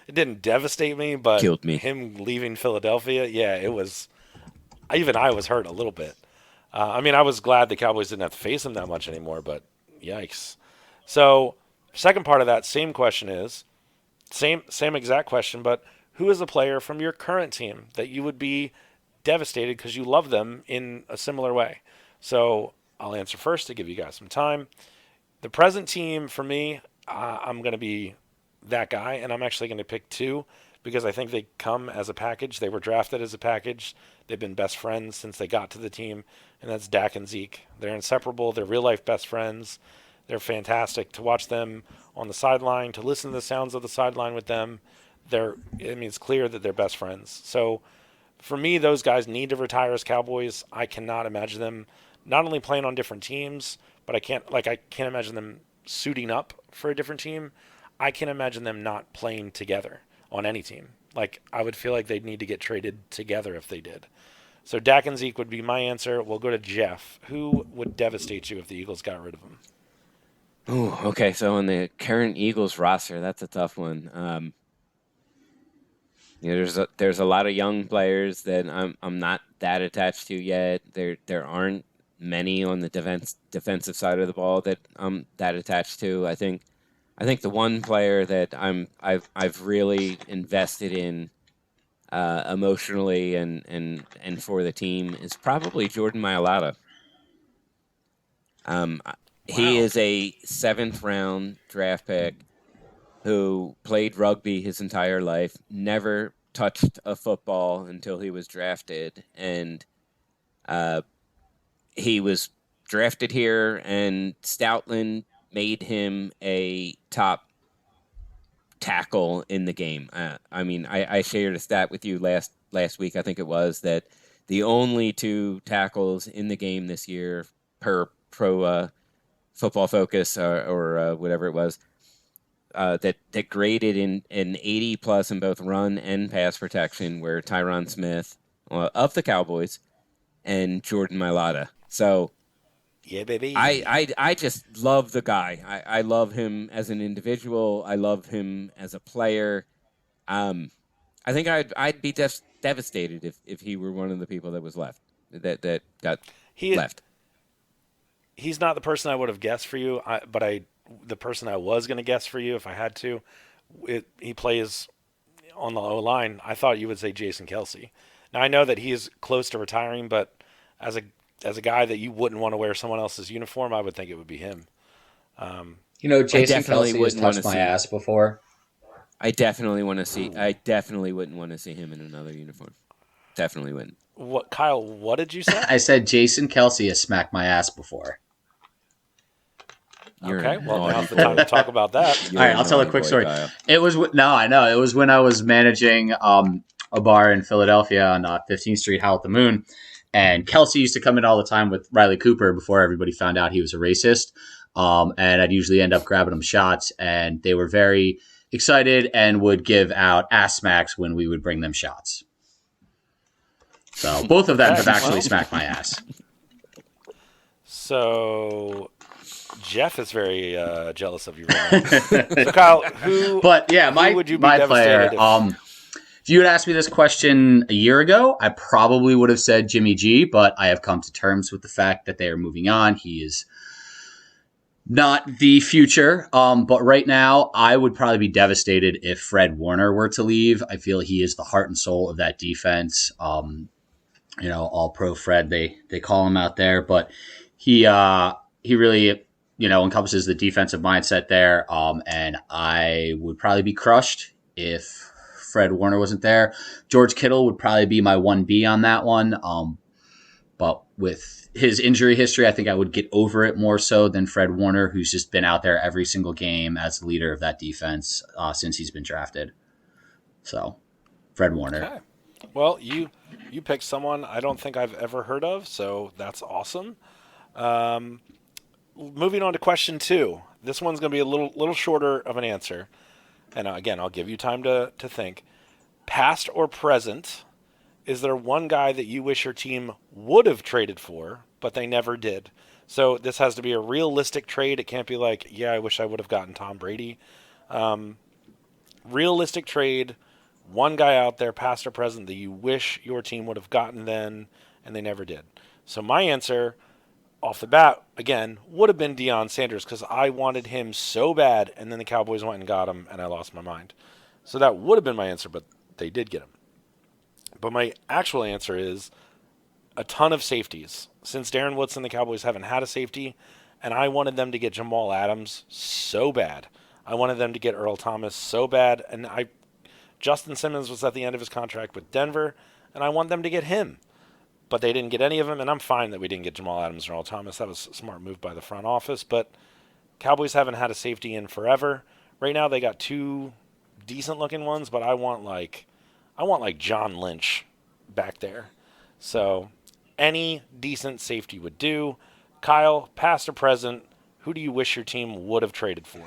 it didn't devastate me, but Killed me. Him leaving Philadelphia, yeah, it was. Even I was hurt a little bit. I mean, I was glad the Cowboys didn't have to face him that much anymore, but yikes. So, second part of that same question is same exact question, but who is a player from your current team that you would be devastated because you love them in a similar way? So I'll answer first to give you guys some time. The present team for me, I'm going to be that guy, and I'm actually going to pick 2 because I think they come as a package. They were drafted as a package. They've been best friends since they got to the team, and that's Dak and Zeke. They're inseparable. They're real-life best friends. They're fantastic to watch them on the sideline, to listen to the sounds of the sideline with them. It's clear that they're best friends. So for me, those guys need to retire as Cowboys. I cannot imagine them not only playing on different teams, but I can't imagine them suiting up for a different team. I can't imagine them not playing together on any team. Like, I would feel like they'd need to get traded together if they did. So Dak and Zeke would be my answer. We'll go to Jeff. Who would devastate you if the Eagles got rid of them? Ooh, okay, so on the current Eagles roster, that's a tough one. There's a lot of young players that I'm not that attached to yet. There aren't many on the defensive side of the ball that I'm that attached to. I think the one player that I've really invested in emotionally and for the team is probably Jordan Mailata. He is a 7th round draft pick who played rugby his entire life, never touched a football until he was drafted, and he was drafted here, and Stoutland made him a top tackle in the game. I shared a stat with you last week, I think it was, that the only 2 tackles in the game this year per Pro Football Focus or whatever it was, that graded in 80 plus in both run and pass protection were Tyron Smith of the Cowboys and Jordan Mailata. So yeah, baby. I just love the guy. I love him as an individual. I love him as a player. I think I'd be devastated if he were one of the people that was left that got left. He's not the person I would have guessed for you, but the person I was going to guess for you if I had to. He plays on the O-line. I thought you would say Jason Kelce. Now, I know that he is close to retiring, but as a guy that you wouldn't want to wear someone else's uniform, I would think it would be him. Jason Kelce has touched my ass before. I definitely wouldn't want to see him in another uniform. Definitely wouldn't. What, Kyle, what did you say? I said Jason Kelce has smacked my ass before. Okay, well, now's the time to talk about that. All right, I'll tell a quick story. Kyle. It was I know. It was when I was managing a bar in Philadelphia on 15th Street, Howl at the Moon, and Kelce used to come in all the time with Riley Cooper before everybody found out he was a racist. And I'd usually end up grabbing them shots, and they were very excited and would give out ass smacks when we would bring them shots. So both of them have actually smacked my ass. So Jeff is very jealous of you right now. So Kyle, who would you be my devastated player, if you had asked me this question a year ago, I probably would have said Jimmy G, but I have come to terms with the fact that they are moving on. He is Not the future, but right now, I would probably be devastated if Fred Warner were to leave. I feel he is the heart and soul of that defense. All pro Fred, they call him out there, but he really encompasses the defensive mindset there. And I would probably be crushed if Fred Warner wasn't there. George Kittle would probably be my 1B on that one. But with his injury history, I think I would get over it more so than Fred Warner, who's just been out there every single game as the leader of that defense since he's been drafted. So, Fred Warner. Okay. Well, you picked someone I don't think I've ever heard of, so that's awesome. Moving on to question 2. This one's going to be a little shorter of an answer. And again, I'll give you time to think. Past or present, is there one guy that you wish your team would have traded for, but they never did? So this has to be a realistic trade. It can't be like, yeah, I wish I would have gotten Tom Brady. Realistic trade, one guy out there, past or present, that you wish your team would have gotten then, and they never did. So my answer, off the bat, again, would have been Deion Sanders, because I wanted him so bad, and then the Cowboys went and got him, and I lost my mind. So that would have been my answer, but they did get him. But my actual answer is a ton of safeties. Since Darren Woodson, the Cowboys haven't had a safety, and I wanted them to get Jamal Adams so bad. I wanted them to get Earl Thomas so bad, and Justin Simmons was at the end of his contract with Denver, and I want them to get him. But they didn't get any of them, and I'm fine that we didn't get Jamal Adams or Earl Thomas. That was a smart move by the front office, but Cowboys haven't had a safety in forever. Right now they got 2 decent-looking ones, but I want like John Lynch back there. So any decent safety would do. Kyle, past or present, who do you wish your team would have traded for?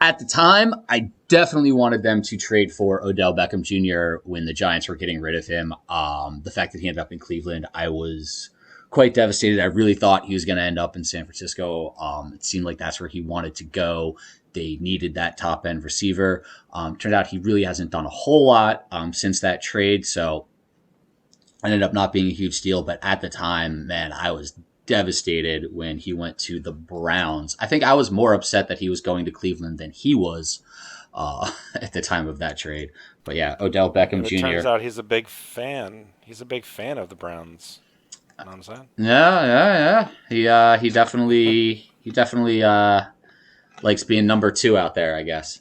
At the time, I definitely wanted them to trade for Odell Beckham Jr. when the Giants were getting rid of him. The fact that he ended up in Cleveland, I was quite devastated. I really thought he was going to end up in San Francisco. It seemed like that's where he wanted to go. They needed that top-end receiver. Turned out he really hasn't done a whole lot since that trade, so ended up not being a huge deal. But at the time, man, I was devastated when he went to the Browns. I think I was more upset that he was going to Cleveland than he was at the time of that trade. But yeah, Odell Beckham Jr. It turns out he's a big fan. He's a big fan of the Browns. You know what I'm saying? Yeah. He definitely likes being number 2 out there, I guess.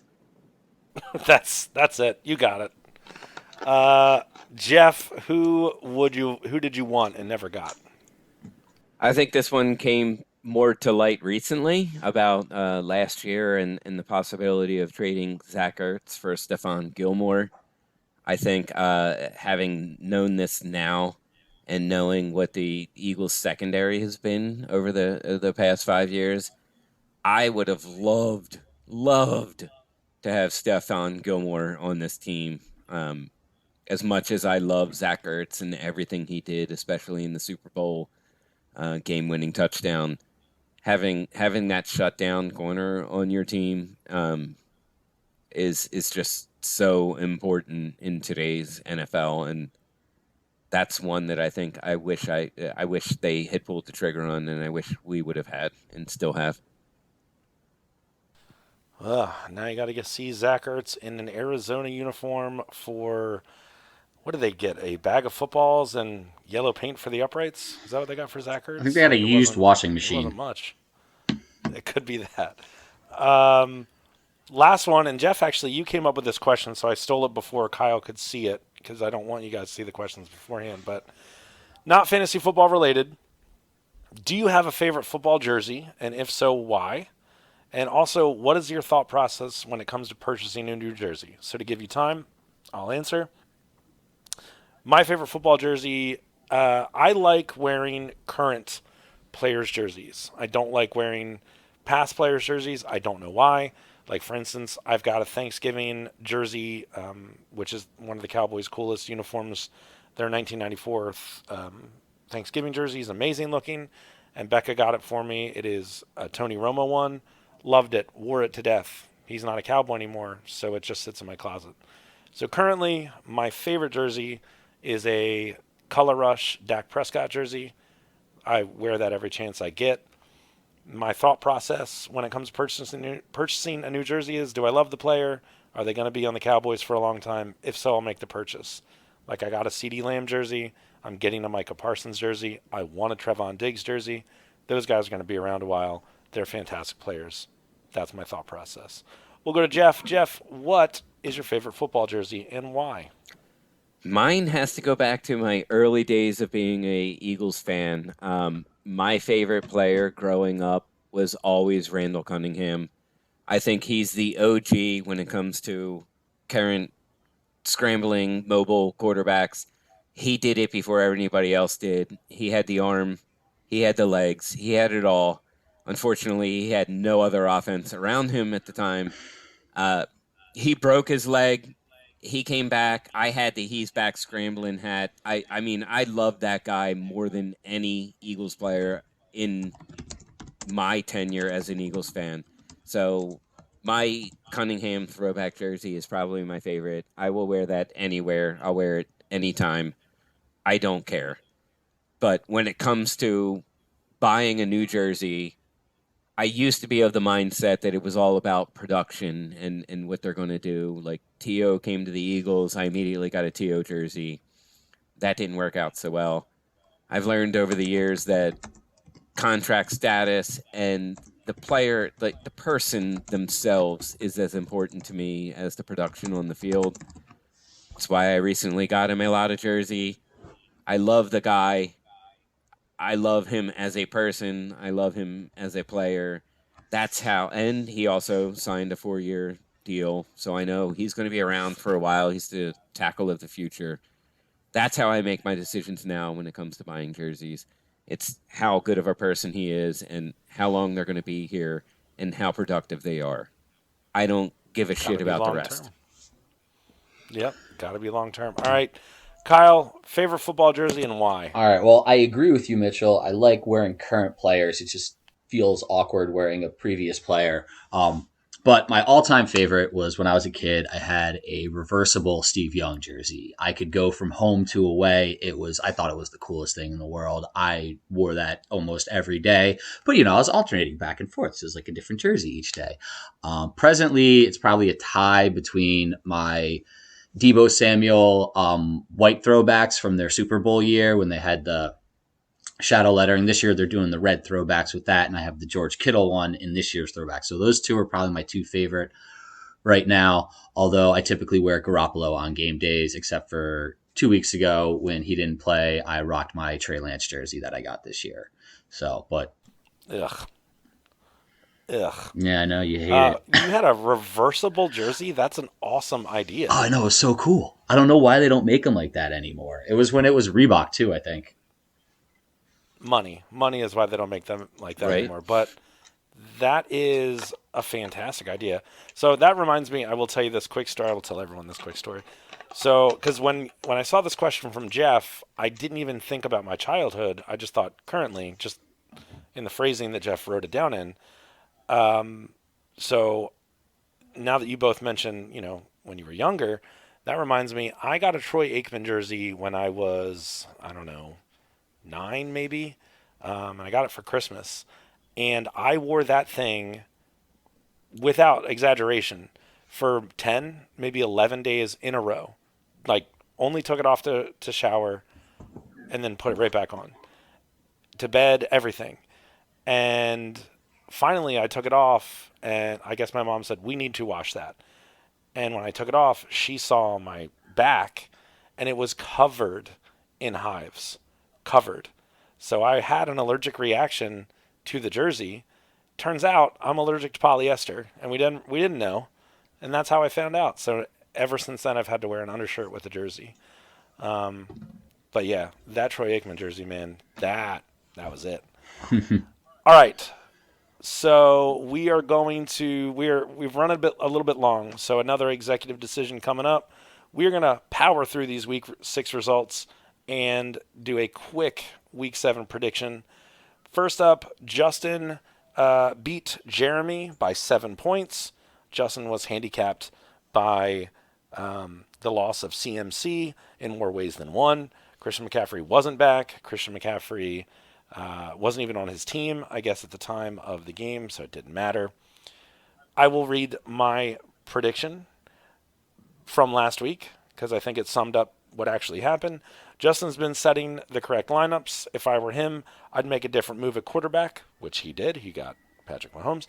That's it. You got it. Jeff, who did you want and never got? I think this one came more to light recently about last year and the possibility of trading Zach Ertz for Stephon Gilmore. I think having known this now and knowing what the Eagles secondary has been over the past 5 years, I would have loved to have Stephon Gilmore on this team. As much as I love Zach Ertz and everything he did, especially in the Super Bowl game-winning touchdown, having that shutdown corner on your team is just so important in today's NFL, and that's one that I think I wish they had pulled the trigger on, and I wish we would have had and still have. Now you got to see Zach Ertz in an Arizona uniform for, what did they get? A bag of footballs and yellow paint for the uprights? Is that what they got for Zach Ertz? I think they had a used washing machine. It wasn't much. It could be that. Last one, and Jeff, actually, you came up with this question, so I stole it before Kyle could see it, because I don't want you guys to see the questions beforehand, but not fantasy football related. Do you have a favorite football jersey, and if so, why? And also, what is your thought process when it comes to purchasing a new jersey? So to give you time, I'll answer. My favorite football jersey, I like wearing current players' jerseys. I don't like wearing past players' jerseys. I don't know why. Like, for instance, I've got a Thanksgiving jersey, which is one of the Cowboys' coolest uniforms. Their 1994 Thanksgiving jersey is amazing looking, and Becca got it for me. It is a Tony Romo one. Loved it. Wore it to death. He's not a Cowboy anymore, so it just sits in my closet. So currently, my favorite jersey is a Color Rush Dak Prescott jersey. I wear that every chance I get. my thought process when it comes to purchasing a new jersey is, do I love the player? Are they going to be on the Cowboys for a long time? If so, I'll make the purchase. Like, I got a CeeDee Lamb jersey. I'm getting a Micah Parsons jersey. I want a Trevon Diggs jersey. Those guys are going to be around a while. They're fantastic players. That's my thought process. We'll go to Jeff. Jeff, what is your favorite football jersey and why? Mine has to go back to my early days of being a Eagles fan. My favorite player growing up was always Randall Cunningham. I think he's the OG when it comes to current scrambling mobile quarterbacks. He did it before anybody else did. He had the arm, he had the legs, he had it all. Unfortunately, he had no other offense around him at the time. He broke his leg. He came back. I had the he's back scrambling hat. I mean, I love that guy more than any Eagles player in my tenure as an Eagles fan. So my Cunningham throwback jersey is probably my favorite. I will wear that anywhere. I'll wear it anytime. I don't care. But when it comes to buying a new jersey, I used to be of the mindset that it was all about production and what they're going to do. Like, T.O. came to the Eagles. I immediately got a T.O. jersey. That didn't work out so well. I've learned over the years that contract status and the player, like the person themselves, is as important to me as the production on the field. That's why I recently got him a Lauda jersey. I love the guy. I love him as a person. I love him as a player. That's how, and he also signed a 4-year deal, so I know he's going to be around for a while. He's the tackle of the future. That's how I make my decisions now when it comes to buying jerseys. It's how good of a person he is and how long they're going to be here and how productive they are. I don't give a shit about the rest. Yep, got to be long term. All right. Kyle, favorite football jersey and why? All right. Well, I agree with you, Mitchell. I like wearing current players. It just feels awkward wearing a previous player. But my all-time favorite was when I was a kid, I had a reversible Steve Young jersey. I could go from home to away. I thought it was the coolest thing in the world. I wore that almost every day. But, I was alternating back and forth. So it was like a different jersey each day. Presently, it's probably a tie between my Deebo Samuel white throwbacks from their Super Bowl year when they had the shadow lettering. This year they're doing the red throwbacks with that, and I have the George Kittle one in this year's throwback. So those two are probably my two favorite right now, although I typically wear Garoppolo on game days, except for 2 weeks ago when he didn't play. I rocked my Trey Lance jersey that I got this year. So, but... Ugh. Yeah, I know, you hate it. You had a reversible jersey? That's an awesome idea. Oh, I know, it was so cool. I don't know why they don't make them like that anymore. It was when it was Reebok, too, I think. Money is why they don't make them like that anymore. But that is a fantastic idea. So that reminds me, I will tell you this quick story. I will tell everyone this quick story. So, because when I saw this question from Jeff, I didn't even think about my childhood. I just thought currently, just in the phrasing that Jeff wrote it down in. So now that you both mentioned, when you were younger, that reminds me, I got a Troy Aikman jersey when I was, 9 maybe, and I got it for Christmas, and I wore that thing without exaggeration for 10, maybe 11 days in a row. Like, only took it off to shower and then put it right back on. To bed, everything. And finally I took it off, and I guess my mom said, we need to wash that. And when I took it off, she saw my back, and it was covered in hives. Covered. So I had an allergic reaction to the jersey. Turns out I'm allergic to polyester, and we didn't know, and that's how I found out. So ever since then, I've had to wear an undershirt with a jersey. But yeah, that Troy Aikman jersey, man, that was it. All right. So we are going to we've run a little bit long. So another executive decision coming up. We're gonna power through these week 6 results and do a quick week 7 prediction. First up, Justin beat Jeremy by 7 points. Justin was handicapped by the loss of CMC in more ways than one. Christian McCaffrey wasn't back. Christian McCaffrey Wasn't even on his team, I guess, at the time of the game, so it didn't matter. I will read my prediction from last week because I think it summed up what actually happened. Justin's been setting the correct lineups. If I were him, I'd make a different move at quarterback, which he did. He got Patrick Mahomes.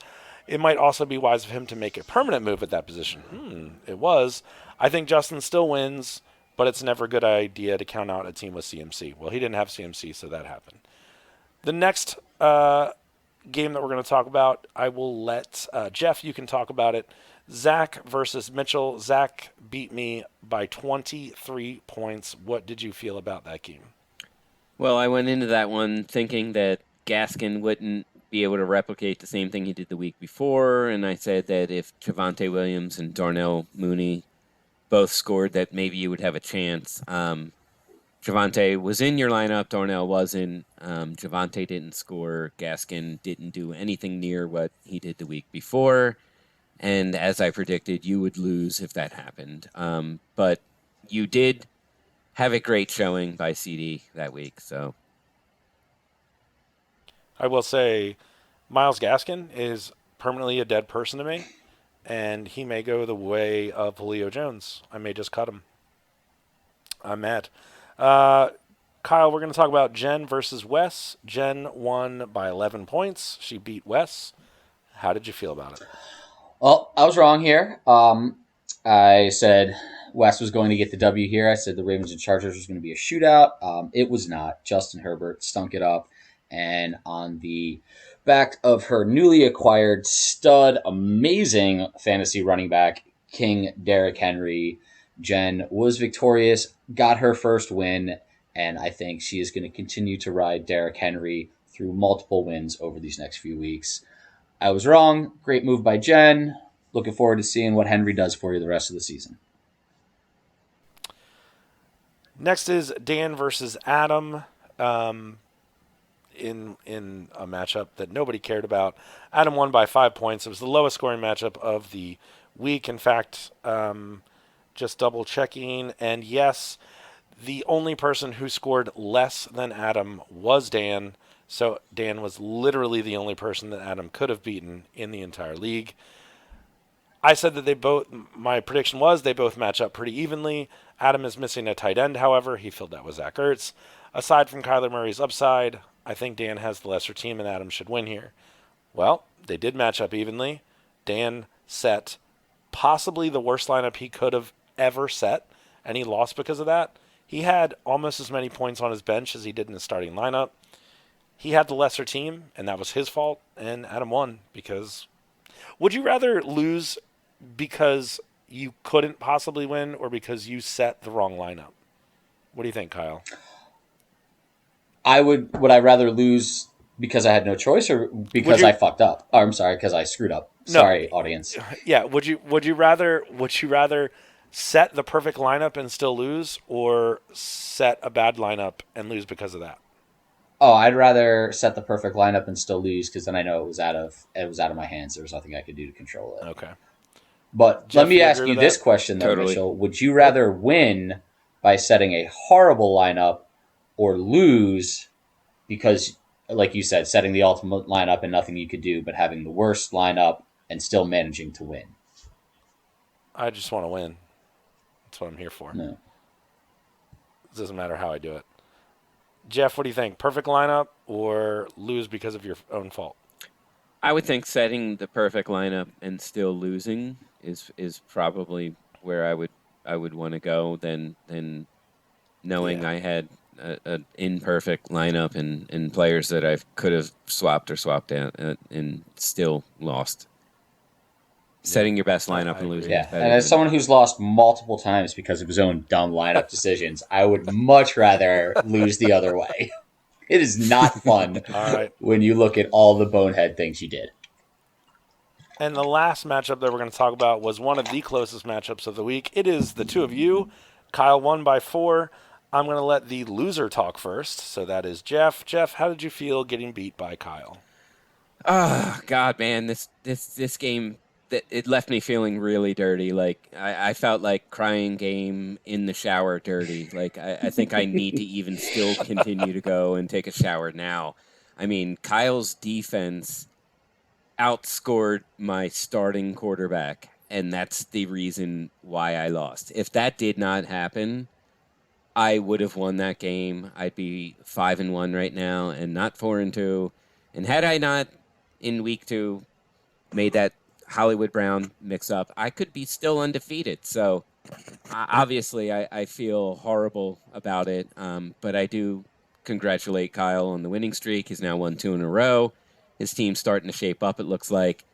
It might also be wise of him to make a permanent move at that position. It was. I think Justin still wins, but it's never a good idea to count out a team with CMC. Well, he didn't have CMC, so that happened. The next game that we're going to talk about, I will let Jeff, you can talk about it. Zach versus Mitchell. Zach beat me by 23 points. What did you feel about that game? Well, I went into that one thinking that Gaskin wouldn't be able to replicate the same thing he did the week before, and I said that if Javonte Williams and Darnell Mooney both scored, that maybe you would have a chance. Javonte was in your lineup, Darnell wasn't. Javonte didn't score. Gaskin didn't do anything near what he did the week before. And as I predicted, you would lose if that happened. But you did have a great showing by CD that week. So I will say Myles Gaskin is permanently a dead person to me, and he may go the way of Julio Jones. I may just cut him. I'm mad. Kyle, we're going to talk about Jen versus Wes. Jen won by 11 points. She beat Wes. How did you feel about it? Well, I was wrong here. I said Wes was going to get the W here. I said the Ravens and Chargers was going to be a shootout. It was not. Justin Herbert stunk it up. And on the back of her newly acquired stud, amazing fantasy running back, King Derrick Henry, Jen was victorious, got her first win, and I think she is going to continue to ride Derrick Henry through multiple wins over these next few weeks. I was wrong. Great move by Jen. Looking forward to seeing what Henry does for you the rest of the season. Next is Dan versus Adam in a matchup that nobody cared about. Adam won by 5 points. It was the lowest scoring matchup of the week. In fact, just double checking, and yes, the only person who scored less than Adam was Dan. So Dan was literally the only person that Adam could have beaten in the entire league. I said that my prediction was they both match up pretty evenly. Adam is missing a tight end, however. He filled that with Zach Ertz. Aside from Kyler Murray's upside, I think Dan has the lesser team and Adam should win here. Well, they did match up evenly. Dan set possibly the worst lineup he could have ever set, and he lost because of that. He had almost as many points on his bench as he did in his starting lineup. He had the lesser team, and that was his fault, and Adam won because... Would you rather lose because you couldn't possibly win or because you set the wrong lineup? What do you think, Kyle? Would I rather lose because I had no choice or because I fucked up? Oh, I'm sorry, because I screwed up. Sorry, audience. Yeah, would you rather set the perfect lineup and still lose, or set a bad lineup and lose because of that? Oh, I'd rather set the perfect lineup and still lose because then I know it was out of my hands. There was nothing I could do to control it. Okay. But Jeff, let me ask you this question, though, Totally. Mitchell. Would you rather win by setting a horrible lineup or lose because, like you said, setting the ultimate lineup and nothing you could do, but having the worst lineup and still managing to win? I just want to win. That's what I'm here for. No. It doesn't matter how I do it. Jeff, what do you think? Perfect lineup or lose because of your own fault? I would think setting the perfect lineup and still losing is probably where I would want to go than knowing I had an imperfect lineup and players that I could have swapped out and still lost. Setting your best lineup and losing. Yeah, is better and as than- someone who's lost multiple times because of his own dumb lineup decisions, I would much rather lose the other way. It is not fun All right. when you look at all the bonehead things you did. And the last matchup that we're going to talk about was one of the closest matchups of the week. It is the two of you. Kyle won by 4. I'm going to let the loser talk first. So that is Jeff. Jeff, how did you feel getting beat by Kyle? Oh God, man, this game, it left me feeling really dirty. Like I felt like crying game in the shower dirty. Like I think I need to even still continue to go and take a shower now. I mean, Kyle's defense outscored my starting quarterback, and that's the reason why I lost. If that did not happen, I would have won that game. I'd be 5-1 right now, and not 4-2. And had I not in week 2 made that Hollywood Brown mix up, I could be still undefeated. So obviously, I feel horrible about it, but I do congratulate Kyle on the winning streak. He's now won 2 in a row. His team's starting to shape up, it looks like.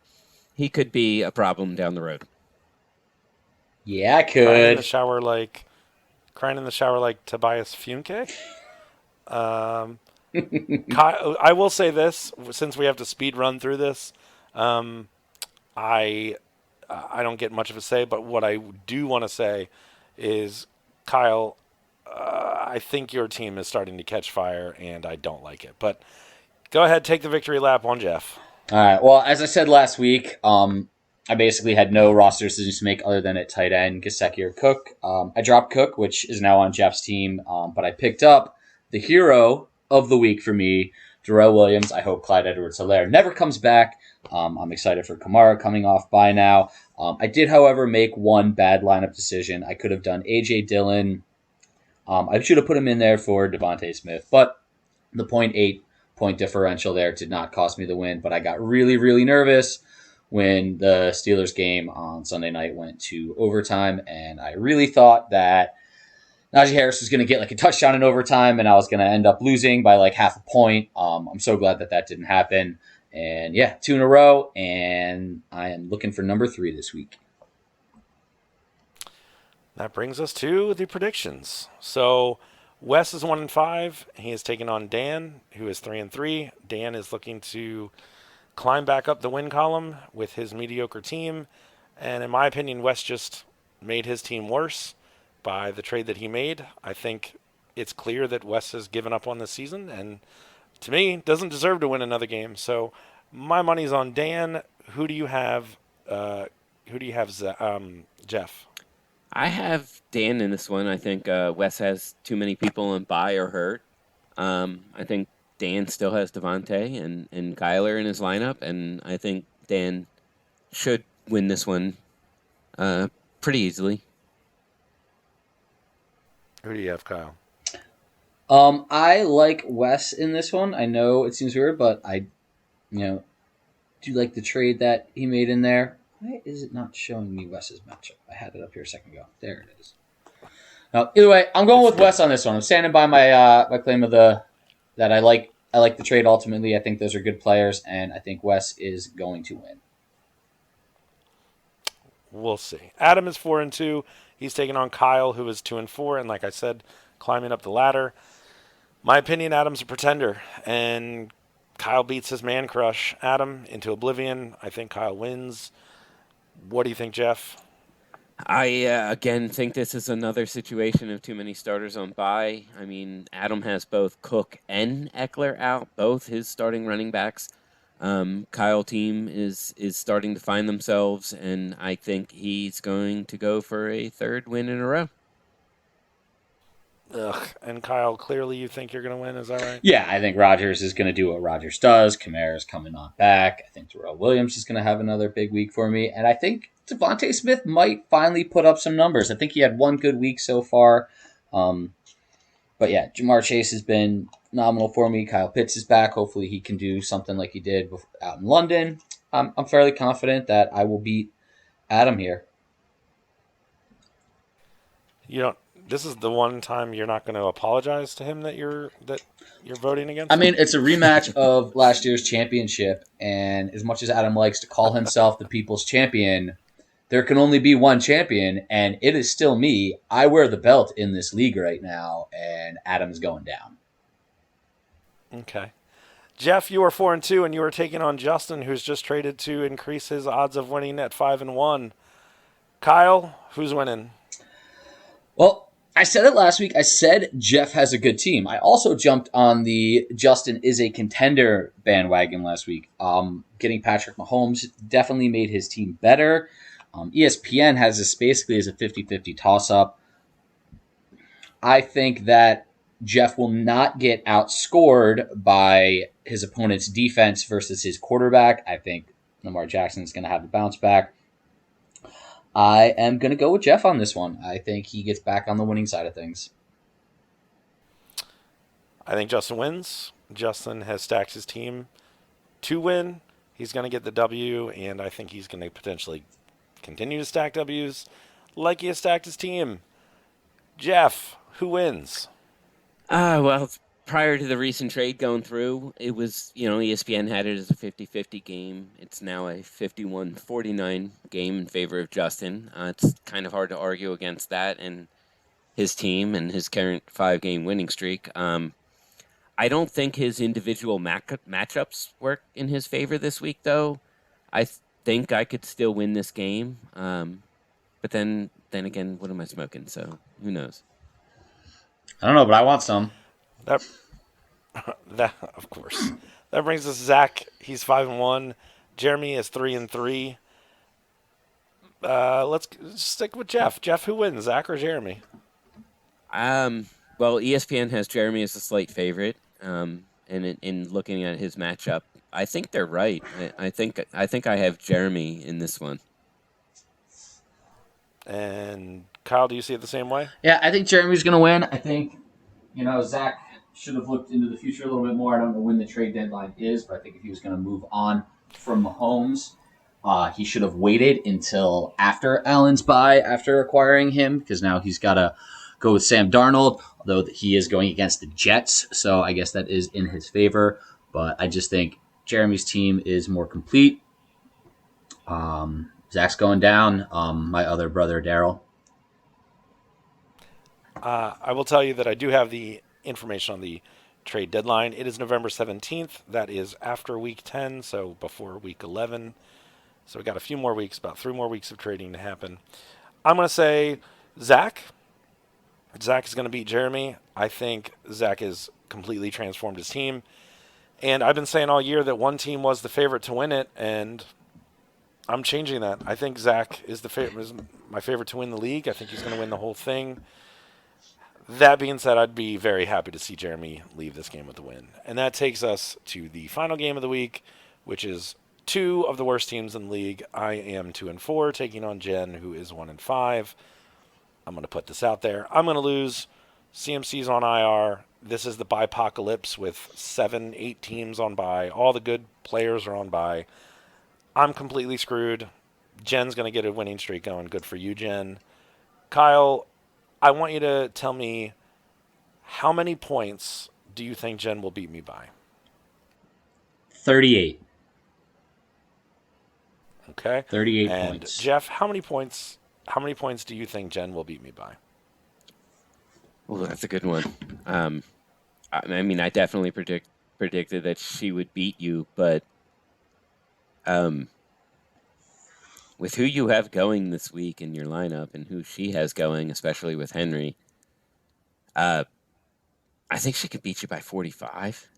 He could be a problem down the road. Yeah, I Crying in the could. shower like Tobias Funke. Kyle, I will say this, since we have to speed run through this. I don't get much of a say, but what I do want to say is, Kyle, I think your team is starting to catch fire, and I don't like it. But go ahead, take the victory lap on Jeff. All right. Well, as I said last week, I basically had no roster decisions to make other than at tight end, Gesicki or Cook. I dropped Cook, which is now on Jeff's team, but I picked up the hero of the week for me, Darrell Williams. I hope Clyde Edwards-Helaire never comes back. I'm excited for Kamara coming off by now. I did, however, make one bad lineup decision. I could have done A.J. Dillon. I should have put him in there for Devontae Smith, but the 0.8 point differential there did not cost me the win, but I got really, really nervous when the Steelers game on Sunday night went to overtime, and I really thought that Najee Harris was going to get like a touchdown in overtime, and I was going to end up losing by like half a point. I'm so glad that didn't happen. And yeah, 2 in a row, and I am looking for number 3 this week. That brings us to the predictions. So Wes is 1-5. He is taking on Dan, who is 3-3. Dan is looking to climb back up the win column with his mediocre team. And in my opinion, Wes just made his team worse by the trade that he made. I think it's clear that Wes has given up on this season, and to me, doesn't deserve to win another game. So my money's on Dan. Who do you have? Jeff? I have Dan in this one. I think Wes has too many people on bye or hurt. I think Dan still has Devontae and Kyler in his lineup, and I think Dan should win this one pretty easily. Who do you have, Kyle? I like Wes in this one. I know it seems weird, but I, do like the trade that he made in there. Why is it not showing me Wes's matchup? I had it up here a second ago. There it is. Now, either way, I'm going with Wes on this one. I'm standing by my my claim of that I like the trade ultimately. I think those are good players, and I think Wes is going to win. We'll see. Adam is 4-2. He's taking on Kyle, who is 2-4, and like I said, climbing up the ladder. My opinion, Adam's a pretender, and Kyle beats his man crush, Adam, into oblivion. I think Kyle wins. What do you think, Jeff? I, again, think this is another situation of too many starters on bye. I mean, Adam has both Cook and Eckler out, both his starting running backs. Kyle team is starting to find themselves, and I think he's going to go for a 3rd win in a row. Ugh. And Kyle, clearly you think you're going to win, is that right? Yeah, I think Rodgers is going to do what Rodgers does. Kamara's coming on back. I think Darrell Williams is going to have another big week for me. And I think Devontae Smith might finally put up some numbers. I think he had one good week so far. But yeah, Jamar Chase has been phenomenal for me. Kyle Pitts is back. Hopefully he can do something like he did out in London. I'm fairly confident that I will beat Adam here. This is the one time you're not going to apologize to him that you're voting against? I mean, it's a rematch of last year's championship, and as much as Adam likes to call himself the people's champion, there can only be one champion, and it is still me. I wear the belt in this league right now, and Adam's going down. Okay. Jeff, you are 4-2, and you are taking on Justin, who's just traded to increase his odds of winning at 5-1. Kyle, who's winning? Well, I said it last week. I said Jeff has a good team. I also jumped on the Justin is a contender bandwagon last week. Getting Patrick Mahomes definitely made his team better. ESPN has this basically as a 50-50 toss-up. I think that Jeff will not get outscored by his opponent's defense versus his quarterback. I think Lamar Jackson is going to have the bounce back. I am going to go with Jeff on this one. I think he gets back on the winning side of things. I think Justin wins. Justin has stacked his team to win. He's going to get the W, and I think he's going to potentially continue to stack W's like he has stacked his team. Jeff, who wins? Well, prior to the recent trade going through, it was, ESPN had it as a 50-50 game. It's now a 51-49 game in favor of Justin. It's kind of hard to argue against that and his team and his current 5-game winning streak. I don't think his individual matchups work in his favor this week, though. I think I could still win this game. But then again, what am I smoking? So who knows? I don't know, but I want some. That of course. That brings us Zach. He's 5-1. Jeremy is 3-3. Let's stick with Jeff. Jeff, who wins, Zach or Jeremy? Well, ESPN has Jeremy as a slight favorite. And in looking at his matchup, I think they're right. I think I have Jeremy in this one. And Kyle, do you see it the same way? Yeah, I think Jeremy's going to win. I think, Zach should have looked into the future a little bit more. I don't know when the trade deadline is, but I think if he was going to move on from Mahomes, he should have waited until after Allen's bye, after acquiring him, because now he's got to go with Sam Darnold, although he is going against the Jets, so I guess that is in his favor. But I just think Jeremy's team is more complete. Zach's going down. My other brother, Daryl. I will tell you that I do have the information on the trade deadline. It is November 17th. That is after week 10, so before week 11. So we got a few more weeks, about 3 more weeks of trading to happen. I'm going to say Zach. Zach is going to beat Jeremy. I think Zach has completely transformed his team. And I've been saying all year that one team was the favorite to win it, and I'm changing that. I think Zach is my favorite to win the league. I think he's going to win the whole thing. That being said, I'd be very happy to see Jeremy leave this game with a win. And that takes us to the final game of the week, which is 2 of the worst teams in the league. I am 2-4, taking on Jen, who is 1-5. I'm going to put this out there. I'm going to lose. CMC's on IR. This is the bye-pocalypse with 7-8 teams on bye. All the good players are on bye. I'm completely screwed. Jen's going to get a winning streak going. Good for you, Jen. Kyle, I want you to tell me how many points do you think Jen will beat me by? 38. Okay. 38 and points. Jeff, how many points do you think Jen will beat me by? Well, that's a good one. I definitely predicted that she would beat you, but with who you have going this week in your lineup and who she has going, especially with Henry, I think she could beat you by 45.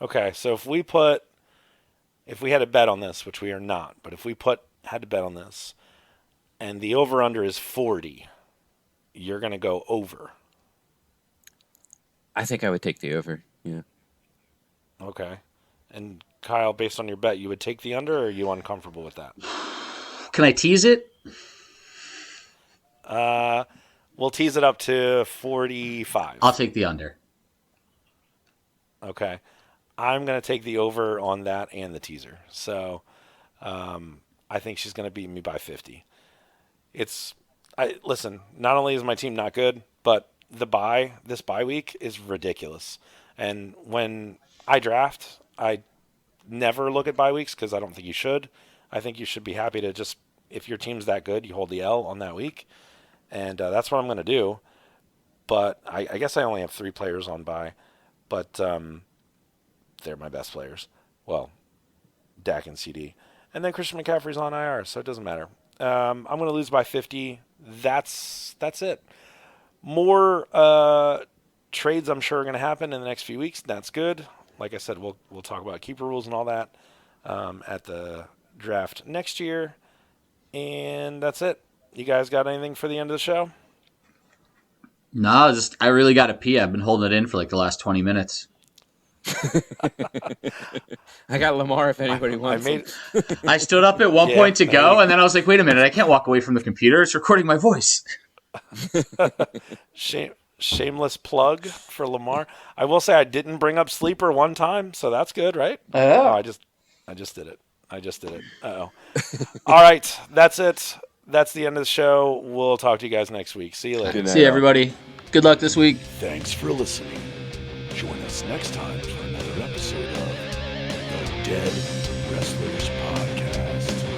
Okay, so if we had a bet on this, which we are not, but if we had to bet on this, and the over-under is 40, you're going to go over. I think I would take the over, yeah. Okay. And Kyle, based on your bet, you would take the under, or are you uncomfortable with that? Can I tease it? We'll tease it up to 45. I'll take the under. Okay. I'm going to take the over on that and the teaser. So I think she's going to beat me by 50. Listen, not only is my team not good, but this bye week is ridiculous. And when I draft, I never look at bye weeks because I don't think you should. I think you should be happy to just, if your team's that good, you hold the L on that week. And that's what I'm going to do. But I guess I only have 3 players on bye. But they're my best players. Well, Dak and CD. And then Christian McCaffrey's on IR, so it doesn't matter. I'm going to lose by 50. That's it. More trades I'm sure are going to happen in the next few weeks. That's good. Like I said, we'll talk about keeper rules and all that at the draft next year. And that's it. You guys got anything for the end of the show? No, I really got to pee. I've been holding it in for like the last 20 minutes. I got Lamar if anybody wants him. I stood up at one point to go, and then I was like, wait a minute, I can't walk away from the computer. It's recording my voice. Shameless plug for Lamar. I will say I didn't bring up Sleeper one time, so that's good, right? Oh. I just did it. Uh-oh. All right, that's it. That's the end of the show. We'll talk to you guys next week. See you later. See you, everybody. Good luck this week. Thanks for listening. Join us next time for another episode of the Dead Wrestlers Podcast.